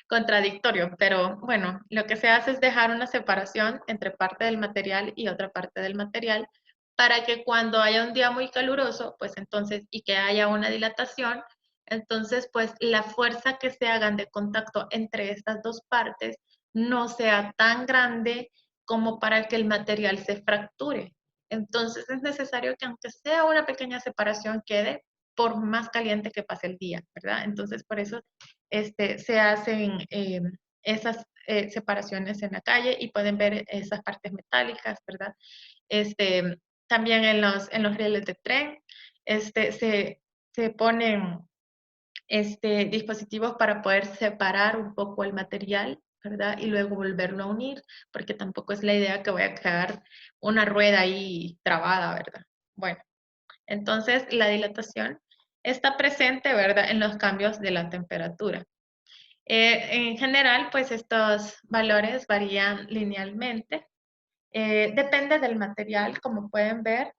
contradictorio, pero bueno, lo que se hace es dejar una separación entre parte del material y otra parte del material para que cuando haya un día muy caluroso, pues entonces, y que haya una dilatación, entonces pues la fuerza que se hagan de contacto entre estas dos partes no sea tan grande como para que el material se fracture. Entonces es necesario que aunque sea una pequeña separación quede por más caliente que pase el día, ¿verdad? Entonces por eso se hacen esas separaciones en la calle y pueden ver esas partes metálicas, ¿verdad? También en los rieles de tren se ponen dispositivos para poder separar un poco el material, ¿verdad? Y luego volverlo a unir, porque tampoco es la idea que voy a quedar una rueda ahí trabada, ¿verdad? Bueno, entonces la dilatación está presente, ¿verdad? En los cambios de la temperatura. En general, pues estos valores varían linealmente. Depende del material, como pueden ver.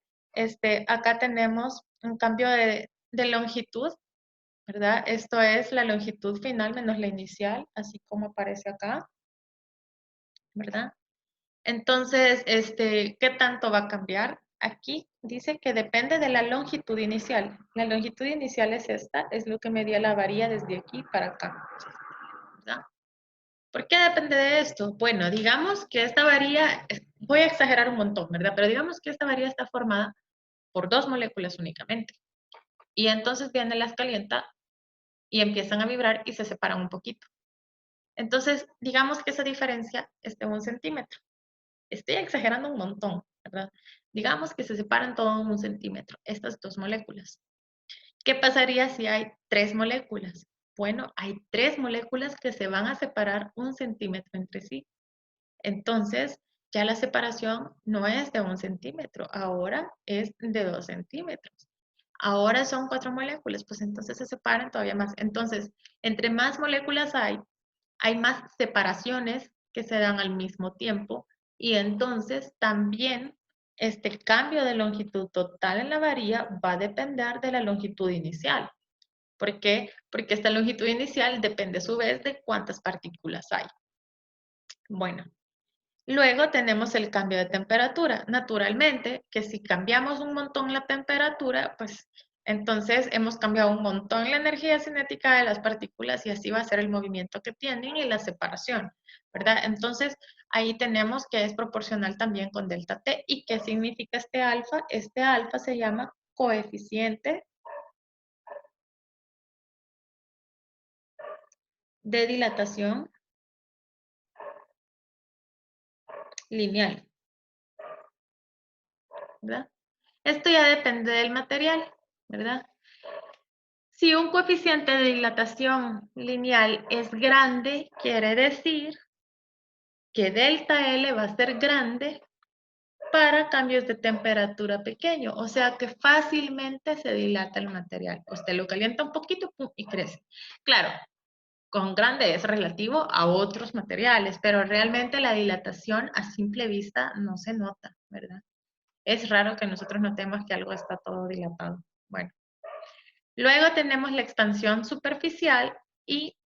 Acá tenemos un cambio de longitud, ¿verdad? Esto es la longitud final menos la inicial, así como aparece acá, ¿verdad? Entonces, ¿qué tanto va a cambiar? Aquí dice que depende de la longitud inicial. La longitud inicial es esta, es lo que medía la varilla desde aquí para acá, ¿verdad? ¿Por qué depende de esto? Bueno, digamos que esta varilla, voy a exagerar un montón, ¿verdad? Pero digamos que esta varilla está formada por dos moléculas únicamente. Y entonces viene, las calienta y empiezan a vibrar y se separan un poquito. Entonces, digamos que esa diferencia es de 1 centímetro. Estoy exagerando un montón, ¿verdad? Digamos que se separan todo en 1 centímetro, estas dos moléculas. ¿Qué pasaría si hay 3 moléculas? Bueno, hay 3 moléculas que se van a separar 1 centímetro entre sí. Entonces, ya la separación no es de 1 centímetro, ahora es de 2 centímetros. Ahora son 4 moléculas, pues entonces se separan todavía más. Entonces, entre más moléculas hay más separaciones que se dan al mismo tiempo Y entonces también este cambio de longitud total en la varilla va a depender de la longitud inicial. ¿Por qué? Porque esta longitud inicial depende a su vez de cuántas partículas hay. Bueno, luego tenemos el cambio de temperatura. Naturalmente, que si cambiamos un montón la temperatura, pues entonces hemos cambiado un montón la energía cinética de las partículas y así va a ser el movimiento que tienen y la separación, ¿verdad? Entonces, ahí tenemos que es proporcional también con delta T. ¿Y qué significa este alfa? Este alfa se llama coeficiente de dilatación lineal, ¿verdad? Esto ya depende del material, ¿verdad? Si un coeficiente de dilatación lineal es grande, quiere decir que delta L va a ser grande para cambios de temperatura pequeño, o sea que fácilmente se dilata el material. Usted lo calienta un poquito pum, y crece. Claro, con grande es relativo a otros materiales, pero realmente la dilatación a simple vista no se nota, ¿verdad? Es raro que nosotros notemos que algo está todo dilatado. Bueno, luego tenemos la expansión superficial y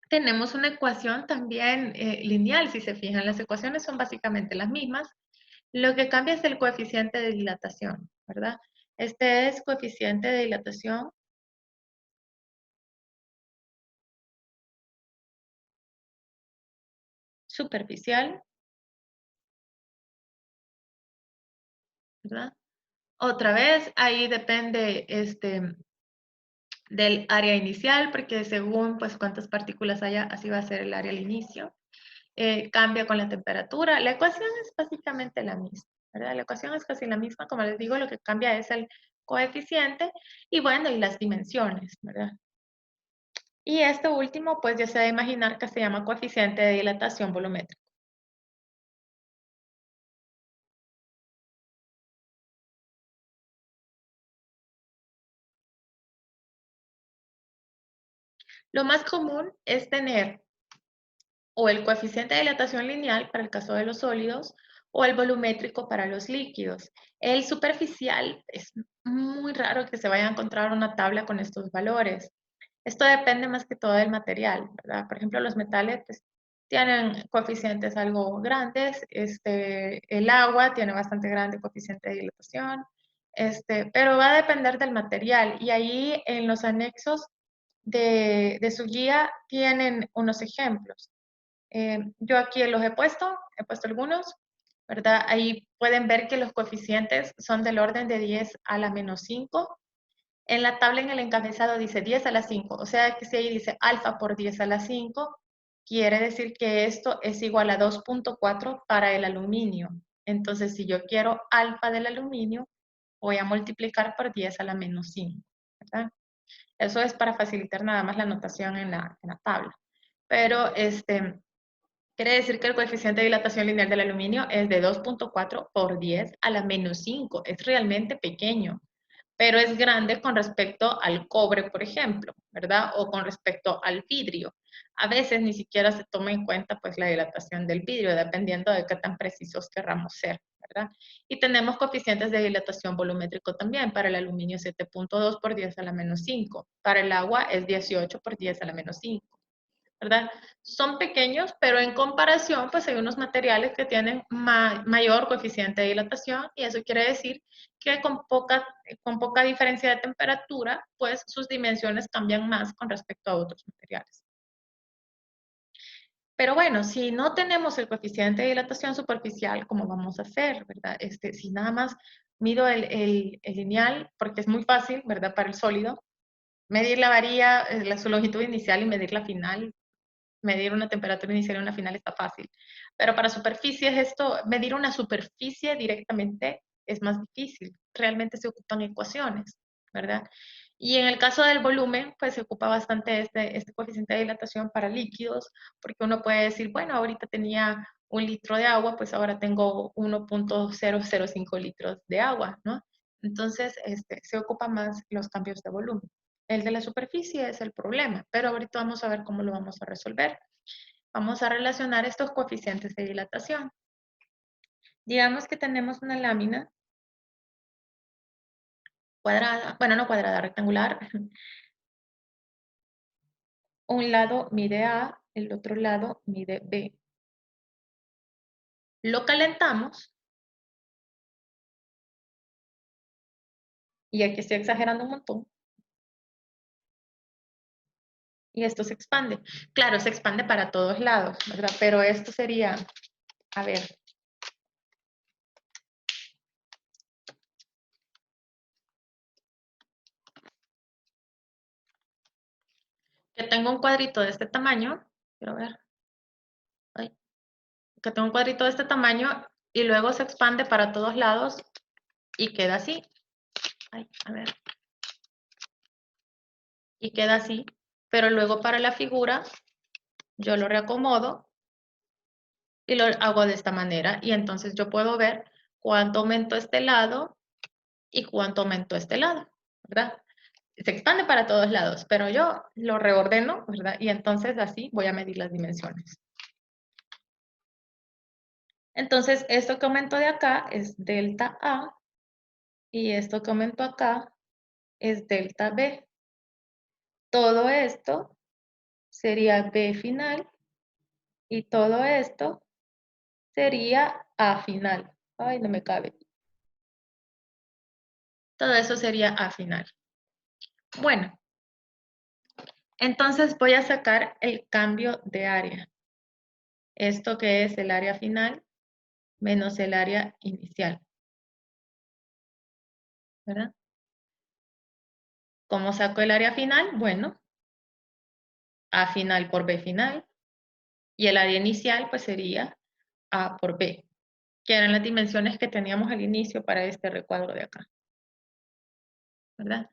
tenemos una ecuación también lineal. Si se fijan, las ecuaciones son básicamente las mismas. Lo que cambia es el coeficiente de dilatación, ¿verdad? Este es coeficiente de dilatación superficial, ¿verdad? Otra vez, ahí depende del área inicial, porque según pues cuántas partículas haya, así va a ser el área al inicio. Cambia con la temperatura. La ecuación es básicamente la misma, ¿verdad? La ecuación es casi la misma, como les digo, lo que cambia es el coeficiente y bueno, y las dimensiones, ¿verdad? Y esto último, pues ya se debe imaginar que se llama coeficiente de dilatación volumétrica. Lo más común es tener o el coeficiente de dilatación lineal para el caso de los sólidos o el volumétrico para los líquidos. El superficial es muy raro que se vaya a encontrar una tabla con estos valores. Esto depende más que todo del material, ¿verdad? Por ejemplo, los metales pues, tienen coeficientes algo grandes, el agua tiene bastante grande coeficiente de dilatación, pero va a depender del material y ahí en los anexos de su guía tienen unos ejemplos. Yo aquí los he puesto algunos, ¿verdad? Ahí pueden ver que los coeficientes son del orden de 10 a la menos 5. En la tabla en el encabezado dice 10 a la 5, o sea que si ahí dice alfa por 10 a la 5, quiere decir que esto es igual a 2.4 para el aluminio. Entonces, si yo quiero alfa del aluminio, voy a multiplicar por 10 a la menos 5, ¿verdad? Eso es para facilitar nada más la notación en la tabla. Pero quiere decir que el coeficiente de dilatación lineal del aluminio es de 2.4 por 10 a la menos 5. Es realmente pequeño, pero es grande con respecto al cobre, por ejemplo, ¿verdad? O con respecto al vidrio. A veces ni siquiera se toma en cuenta pues la dilatación del vidrio, dependiendo de qué tan precisos querramos ser, ¿verdad? Y tenemos coeficientes de dilatación volumétrico también. Para el aluminio 7.2 por 10 a la menos 5. Para el agua es 18 por 10 a la menos 5. ¿Verdad? Son pequeños, pero en comparación, pues hay unos materiales que tienen mayor coeficiente de dilatación y eso quiere decir que con poca diferencia de temperatura, pues sus dimensiones cambian más con respecto a otros materiales. Pero bueno, si no tenemos el coeficiente de dilatación superficial, ¿cómo vamos a hacer, verdad? Si nada más mido el lineal, porque es muy fácil, ¿verdad? Para el sólido, medir la varilla, su longitud inicial y medir la final, medir una temperatura inicial y una final está fácil. Pero para superficies esto, medir una superficie directamente es más difícil. Realmente se ocupan ecuaciones, ¿verdad? Y en el caso del volumen, pues se ocupa bastante este coeficiente de dilatación para líquidos, porque uno puede decir, bueno, ahorita tenía 1 litro de agua, pues ahora tengo 1.005 litros de agua, ¿no? Entonces, se ocupan más los cambios de volumen. El de la superficie es el problema, pero ahorita vamos a ver cómo lo vamos a resolver. Vamos a relacionar estos coeficientes de dilatación. Digamos que tenemos una lámina cuadrada, bueno, no cuadrada, rectangular. Un lado mide A, el otro lado mide B. Lo calentamos, y aquí estoy exagerando un montón, y esto se expande. Claro, se expande para todos lados, ¿verdad? Pero esto sería, a ver, que tengo un cuadrito de este tamaño, quiero ver, ay, que tengo un cuadrito de este tamaño, y luego se expande para todos lados, y queda así. Ay, a ver. Y queda así, pero luego para la figura yo lo reacomodo y lo hago de esta manera, y entonces yo puedo ver cuánto aumento este lado y cuánto aumento este lado, ¿verdad? Se expande para todos lados, pero yo lo reordeno, ¿verdad? Y entonces así voy a medir las dimensiones. Entonces, esto que aumento de acá es delta A, y esto que aumento acá es delta B. Todo esto sería B final, y todo esto sería A final. Ay, no me cabe. Todo eso sería A final. Bueno, entonces voy a sacar el cambio de área. Esto que es el área final menos el área inicial, ¿verdad? ¿Cómo saco el área final? Bueno, A final por B final, y el área inicial pues sería A por B, que eran las dimensiones que teníamos al inicio para este recuadro de acá, ¿verdad?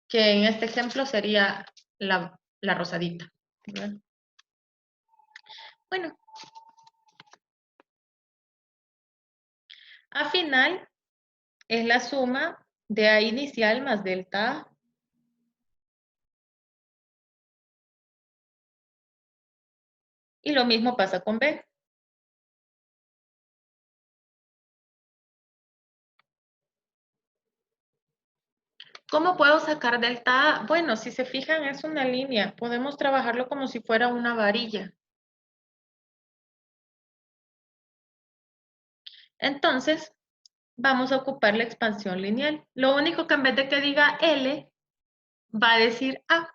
Que en este ejemplo sería la rosadita, ¿verdad? Bueno, A final es la suma de A inicial más delta A. Y lo mismo pasa con B. ¿Cómo puedo sacar delta A? Bueno, si se fijan es una línea. Podemos trabajarlo como si fuera una varilla. Entonces, vamos a ocupar la expansión lineal. Lo único que en vez de que diga L, va a decir A,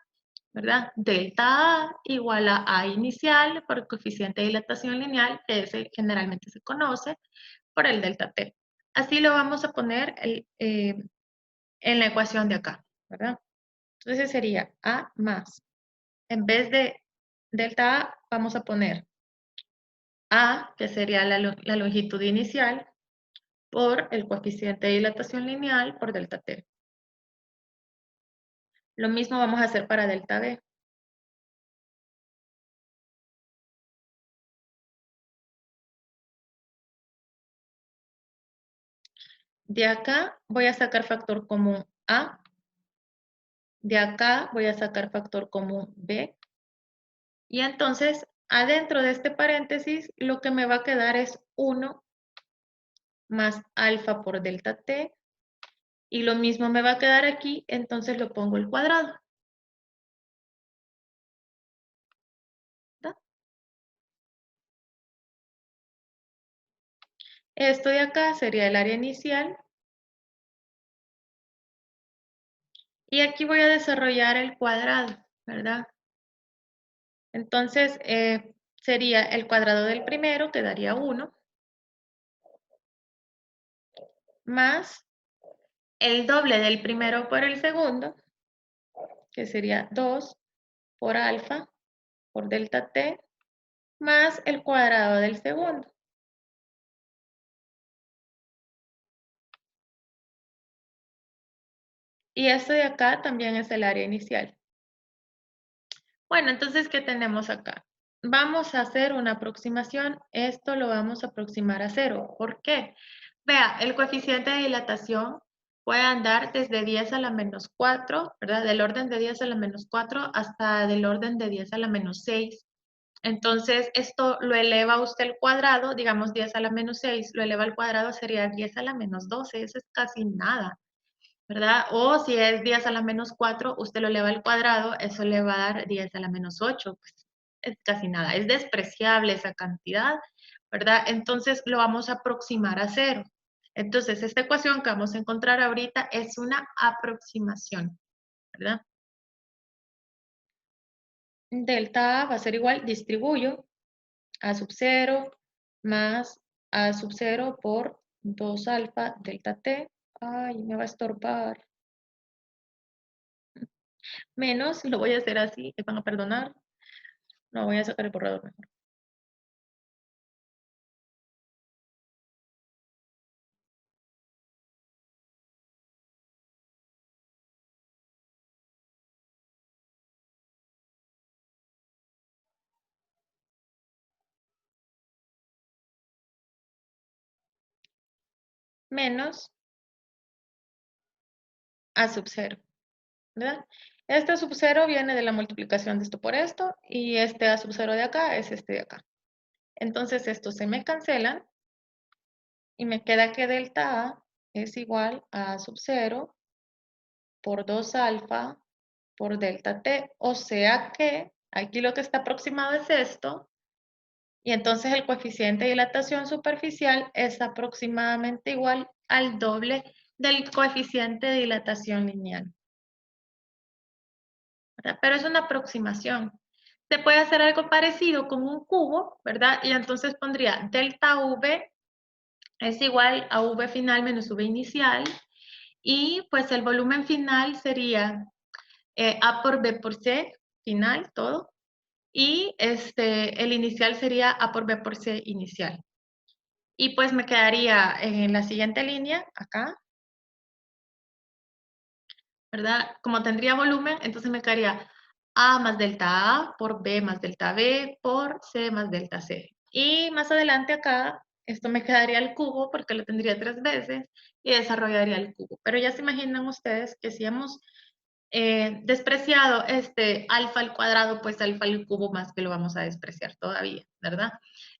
¿verdad? Delta A igual a A inicial por el coeficiente de dilatación lineal, que ese generalmente se conoce por el delta T. Así lo vamos a poner en la ecuación de acá, ¿verdad? Entonces sería A más, en vez de delta A, vamos a poner A, que sería la longitud inicial, por el coeficiente de dilatación lineal por delta T. Lo mismo vamos a hacer para delta B. De acá voy a sacar factor común A. De acá voy a sacar factor común B. Y entonces, adentro de este paréntesis, lo que me va a quedar es 1 más alfa por delta T. Y lo mismo me va a quedar aquí, entonces lo pongo al cuadrado. ¿Verdad? Esto de acá sería el área inicial. Y aquí voy a desarrollar el cuadrado, ¿verdad? Entonces, sería el cuadrado del primero, que daría 1, más el doble del primero por el segundo, que sería 2 por alfa por delta t, más el cuadrado del segundo. Y esto de acá también es el área inicial. Bueno, entonces, ¿qué tenemos acá? Vamos a hacer una aproximación. Esto lo vamos a aproximar a 0. ¿Por qué? Vea, el coeficiente de dilatación puede andar desde 10 a la menos 4, ¿verdad? Del orden de 10 a la menos 4 hasta del orden de 10 a la menos 6. Entonces, esto lo eleva usted al cuadrado, digamos 10 a la menos 6, lo eleva al cuadrado, sería 10 a la menos 12, eso es casi nada, ¿verdad? O si es 10 a la menos 4, usted lo eleva al cuadrado, eso le va a dar 10 a la menos 8, pues es casi nada, es despreciable esa cantidad, ¿verdad? Entonces, lo vamos a aproximar a cero. Entonces, esta ecuación que vamos a encontrar ahorita es una aproximación, ¿verdad? Delta A va a ser igual, distribuyo A sub 0 más A sub 0 por 2 alfa delta T. Ay, me va a estorbar. Menos, lo voy a hacer así, me van a perdonar. No, voy a sacar el borrador mejor. Menos A sub 0, ¿verdad? Este sub 0 viene de la multiplicación de esto por esto, y este A sub 0 de acá es este de acá. Entonces, estos se me cancelan, y me queda que delta A es igual a A sub 0 por 2 alfa por delta T. O sea que aquí lo que está aproximado es esto, y entonces el coeficiente de dilatación superficial es aproximadamente igual al doble del coeficiente de dilatación lineal, ¿verdad? Pero es una aproximación. Se puede hacer algo parecido con un cubo, ¿verdad? Y entonces pondría delta V es igual a V final menos V inicial, y pues el volumen final sería A por B por C, final, todo, y el inicial sería A por B por C inicial. Y pues me quedaría en la siguiente línea, acá, ¿verdad? Como tendría volumen, entonces me quedaría A más delta A por B más delta B por C más delta C. Y más adelante acá, esto me quedaría el cubo porque lo tendría 3 veces y desarrollaría el cubo. Pero ya se imaginan ustedes que si hemos despreciado este alfa al cuadrado, pues alfa al cubo más que lo vamos a despreciar todavía, ¿verdad?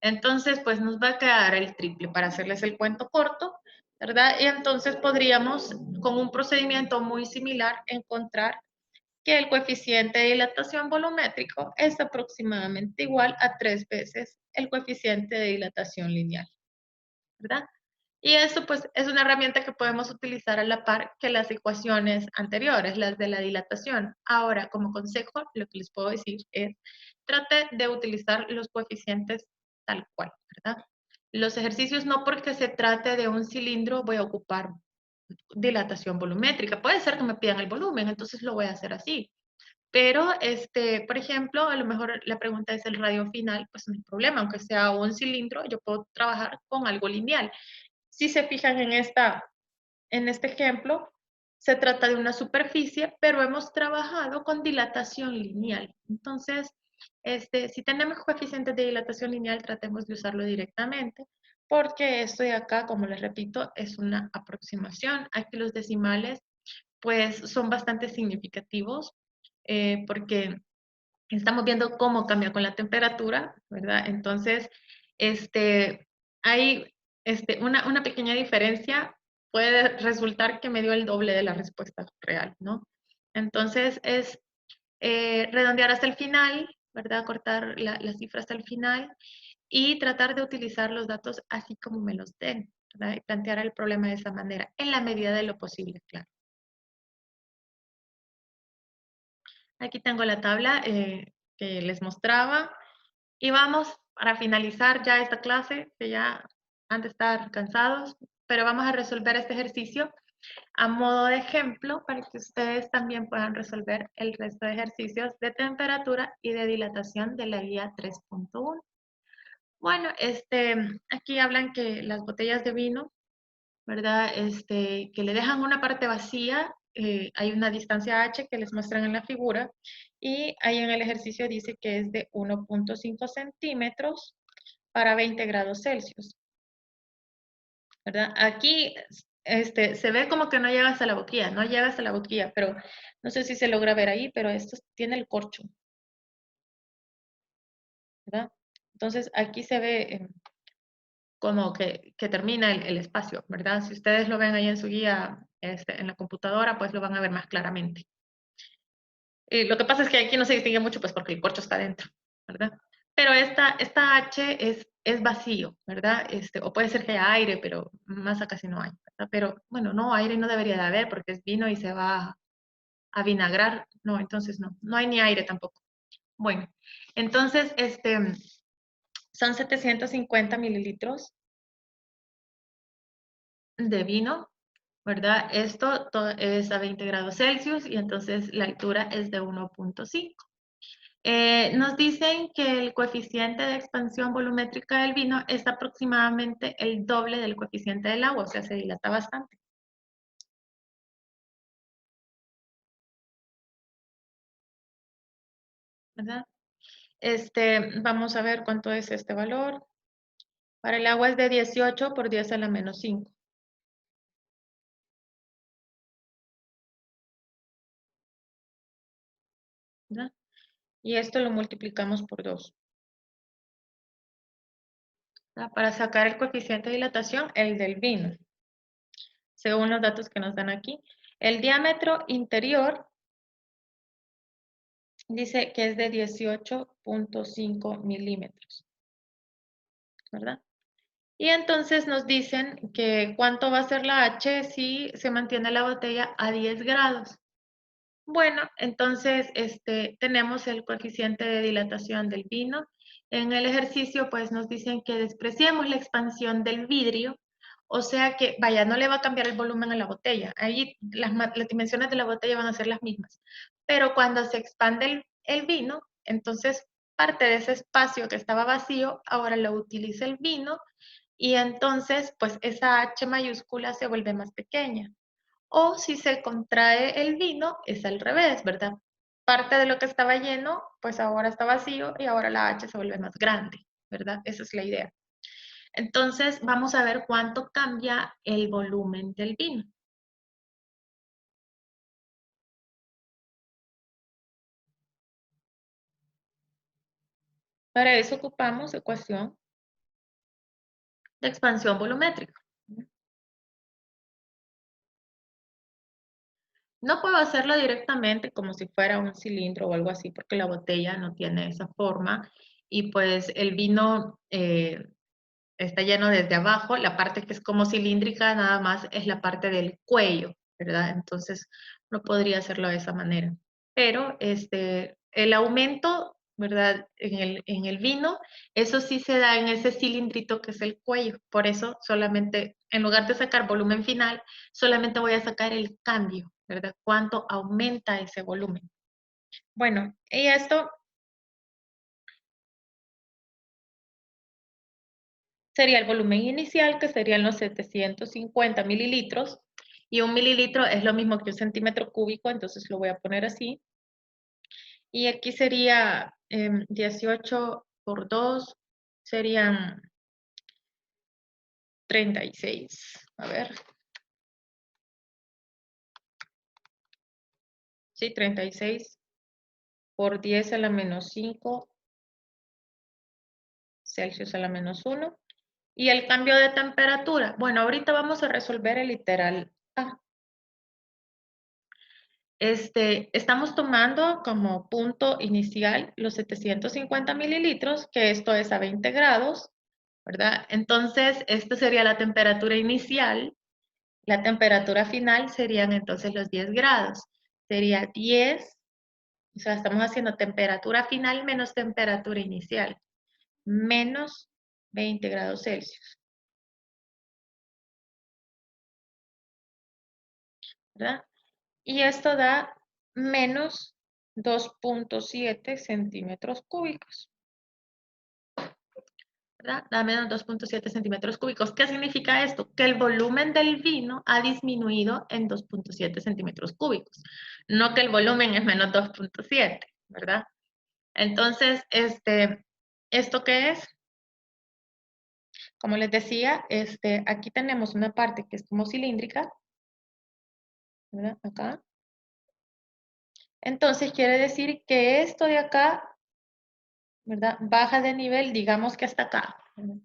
Entonces, pues nos va a quedar el triple para hacerles el cuento corto, ¿verdad? Y entonces podríamos, con un procedimiento muy similar, encontrar que el coeficiente de dilatación volumétrico es aproximadamente igual a 3 veces el coeficiente de dilatación lineal, ¿verdad? Y eso pues es una herramienta que podemos utilizar a la par que las ecuaciones anteriores, las de la dilatación. Ahora, como consejo, lo que les puedo decir es, trate de utilizar los coeficientes tal cual, ¿verdad? Los ejercicios no porque se trate de un cilindro voy a ocupar dilatación volumétrica. Puede ser que me pidan el volumen, entonces lo voy a hacer así. Pero, por ejemplo, a lo mejor la pregunta es el radio final, pues no hay problema, aunque sea un cilindro, yo puedo trabajar con algo lineal. Si se fijan en este ejemplo, se trata de una superficie, pero hemos trabajado con dilatación lineal. Entonces, si tenemos coeficientes de dilatación lineal, tratemos de usarlo directamente, porque esto de acá, como les repito, es una aproximación. Aquí los decimales, pues, son bastante significativos, porque estamos viendo cómo cambia con la temperatura, ¿verdad? Entonces, hay una pequeña diferencia, puede resultar que me dio el doble de la respuesta real, ¿no? Entonces, es redondear hasta el final, ¿verdad? Cortar la cifra hasta el final y tratar de utilizar los datos así como me los den, ¿verdad? Y plantear el problema de esa manera, en la medida de lo posible, claro. Aquí tengo la tabla que les mostraba. Y vamos, para finalizar ya esta clase, que ya han de estar cansados, pero vamos a resolver este ejercicio a modo de ejemplo para que ustedes también puedan resolver el resto de ejercicios de temperatura y de dilatación de la guía 3.1. Bueno, aquí hablan que las botellas de vino, ¿verdad? Que le dejan una parte vacía, hay una distancia h que les muestran en la figura, y ahí en el ejercicio dice que es de 1.5 centímetros para 20 grados Celsius, ¿verdad? Aquí se ve como que no llega hasta la boquilla, no llega hasta la boquilla, pero no sé si se logra ver ahí, pero esto tiene el corcho, ¿verdad? Entonces, aquí se ve como que termina el espacio, ¿verdad? Si ustedes lo ven ahí en su guía, en la computadora, pues lo van a ver más claramente. Lo que pasa es que aquí no se distingue mucho, pues porque el corcho está dentro, ¿verdad? Pero esta H es vacío, ¿verdad? O puede ser que haya aire, pero más acá sí no hay, ¿verdad? Pero bueno, no, aire no debería de haber porque es vino y se va a vinagrar. No, entonces no hay ni aire tampoco. Bueno, entonces, son 750 mililitros de vino, ¿verdad? Esto es a 20 grados Celsius y entonces la altura es de 1.5. Nos dicen que el coeficiente de expansión volumétrica del vino es aproximadamente el doble del coeficiente del agua, o sea, se dilata bastante. ¿Verdad? Vamos a ver cuánto es este valor. Para el agua es de 18 por 10 a la menos 5. ¿Verdad? Y esto lo multiplicamos por 2. ¿Verdad? Para sacar el coeficiente de dilatación, el del vino, según los datos que nos dan aquí. El diámetro interior dice que es de 18.5 milímetros, ¿verdad? Y entonces nos dicen que cuánto va a ser la H si se mantiene la botella a 10 grados. Bueno, entonces tenemos el coeficiente de dilatación del vino. En el ejercicio, pues nos dicen que despreciemos la expansión del vidrio, o sea que, vaya, no le va a cambiar el volumen a la botella. Ahí las dimensiones de la botella van a ser las mismas. Pero cuando se expande el vino, entonces parte de ese espacio que estaba vacío, ahora lo utiliza el vino y entonces, pues esa H mayúscula se vuelve más pequeña. O si se contrae el vino, es al revés, ¿verdad? Parte de lo que estaba lleno, pues ahora está vacío y ahora la H se vuelve más grande, ¿verdad? Esa es la idea. Entonces, vamos a ver cuánto cambia el volumen del vino. Para eso ocupamos ecuación de expansión volumétrica. No puedo hacerlo directamente como si fuera un cilindro o algo así, porque la botella no tiene esa forma y pues el vino está lleno desde abajo, la parte que es como cilíndrica nada más es la parte del cuello, ¿verdad? Entonces no podría hacerlo de esa manera. Pero el aumento, ¿verdad? En el vino, eso sí se da en ese cilindrito que es el cuello. Por eso solamente, en lugar de sacar volumen final, solamente voy a sacar el cambio, ¿verdad? ¿Cuánto aumenta ese volumen? Bueno, y esto sería el volumen inicial, que serían los 750 mililitros, y un mililitro es lo mismo que un centímetro cúbico, entonces lo voy a poner así. Y aquí sería 18 por 2, serían 36. A ver, sí, 36 por 10 a la menos 5 Celsius a la menos 1. Y el cambio de temperatura, bueno, ahorita vamos a resolver el literal A. Estamos tomando como punto inicial los 750 mililitros, que esto es a 20 grados, ¿verdad? Entonces, esto sería la temperatura inicial. La temperatura final serían entonces los 10 grados. Sería 10, o sea, estamos haciendo temperatura final menos temperatura inicial, menos 20 grados Celsius, ¿verdad? Y esto da menos 2.7 centímetros cúbicos. ¿Verdad? Da menos 2.7 centímetros cúbicos. ¿Qué significa esto? Que el volumen del vino ha disminuido en 2.7 centímetros cúbicos. No que el volumen es menos 2.7, ¿verdad? Entonces, ¿esto qué es? Como les decía, aquí tenemos una parte que es como cilíndrica, ¿verdad? Acá. Entonces, quiere decir que esto de acá ¿verdad? Baja de nivel, digamos que hasta acá. ¿Verdad?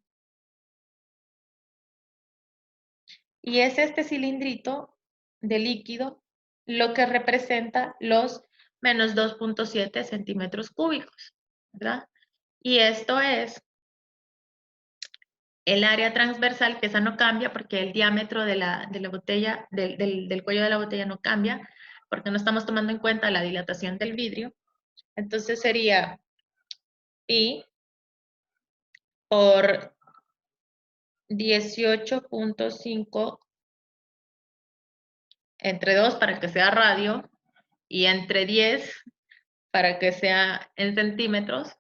Y es este cilindrito de líquido lo que representa los menos 2.7 centímetros cúbicos, ¿verdad? Y esto es el área transversal, que esa no cambia porque el diámetro de la botella, del cuello de la botella no cambia, porque no estamos tomando en cuenta la dilatación del vidrio. Entonces sería pi por 18.5 entre 2 para que sea radio y entre 10 para que sea en centímetros.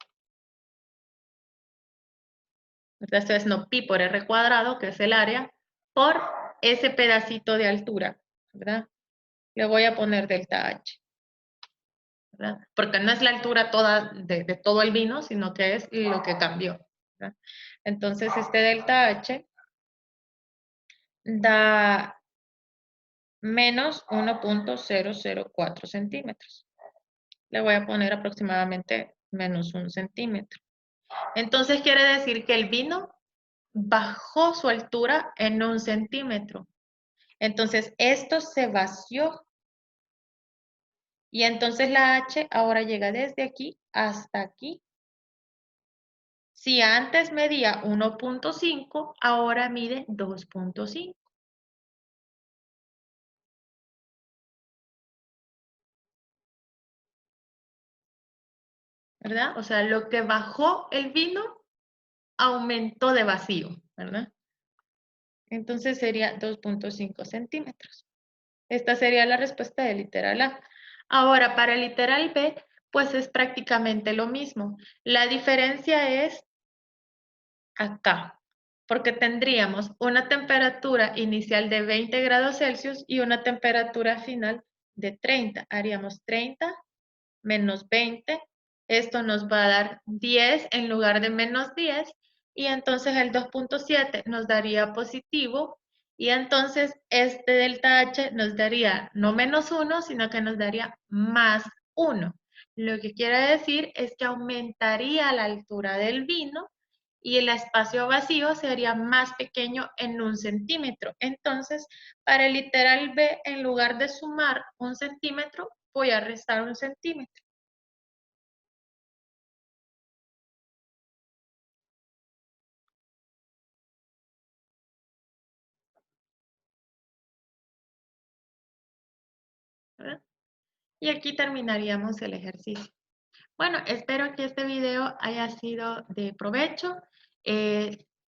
Esto es no pi por r cuadrado, que es el área, por ese pedacito de altura, ¿verdad? Le voy a poner delta H, ¿verdad? Porque no es la altura toda de todo el vino, sino que es lo que cambió, ¿verdad? Entonces, este delta H da menos 1.004 centímetros. Le voy a poner aproximadamente menos 1 centímetro. Entonces, quiere decir que el vino bajó su altura en 1 centímetro. Entonces, esto se vació. Y entonces la H ahora llega desde aquí hasta aquí. Si antes medía 1.5, ahora mide 2.5. ¿Verdad? O sea, lo que bajó el vino aumentó de vacío, ¿verdad? Entonces sería 2.5 centímetros. Esta sería la respuesta del literal A. Ahora, para el literal B, pues es prácticamente lo mismo. La diferencia es acá, porque tendríamos una temperatura inicial de 20 grados Celsius y una temperatura final de 30. Haríamos 30 menos 20. Esto nos va a dar 10 en lugar de menos 10. Y entonces el 2.7 nos daría positivo. Y entonces este delta H nos daría no menos 1, sino que nos daría más 1. Lo que quiere decir es que aumentaría la altura del vino y el espacio vacío sería más pequeño en 1 centímetro. Entonces, para el literal B, en lugar de sumar 1 centímetro, voy a restar 1 centímetro. ¿Verdad? Y aquí terminaríamos el ejercicio. Bueno, espero que este video haya sido de provecho.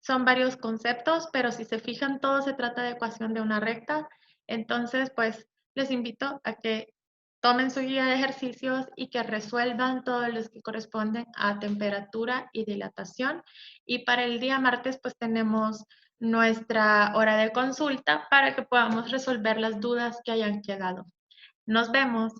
Son varios conceptos, pero si se fijan, todo se trata de ecuación de una recta. Entonces, pues, les invito a que tomen su guía de ejercicios y que resuelvan todos los que corresponden a temperatura y dilatación. Y para el día martes, pues, tenemos nuestra hora de consulta para que podamos resolver las dudas que hayan quedado. Nos vemos.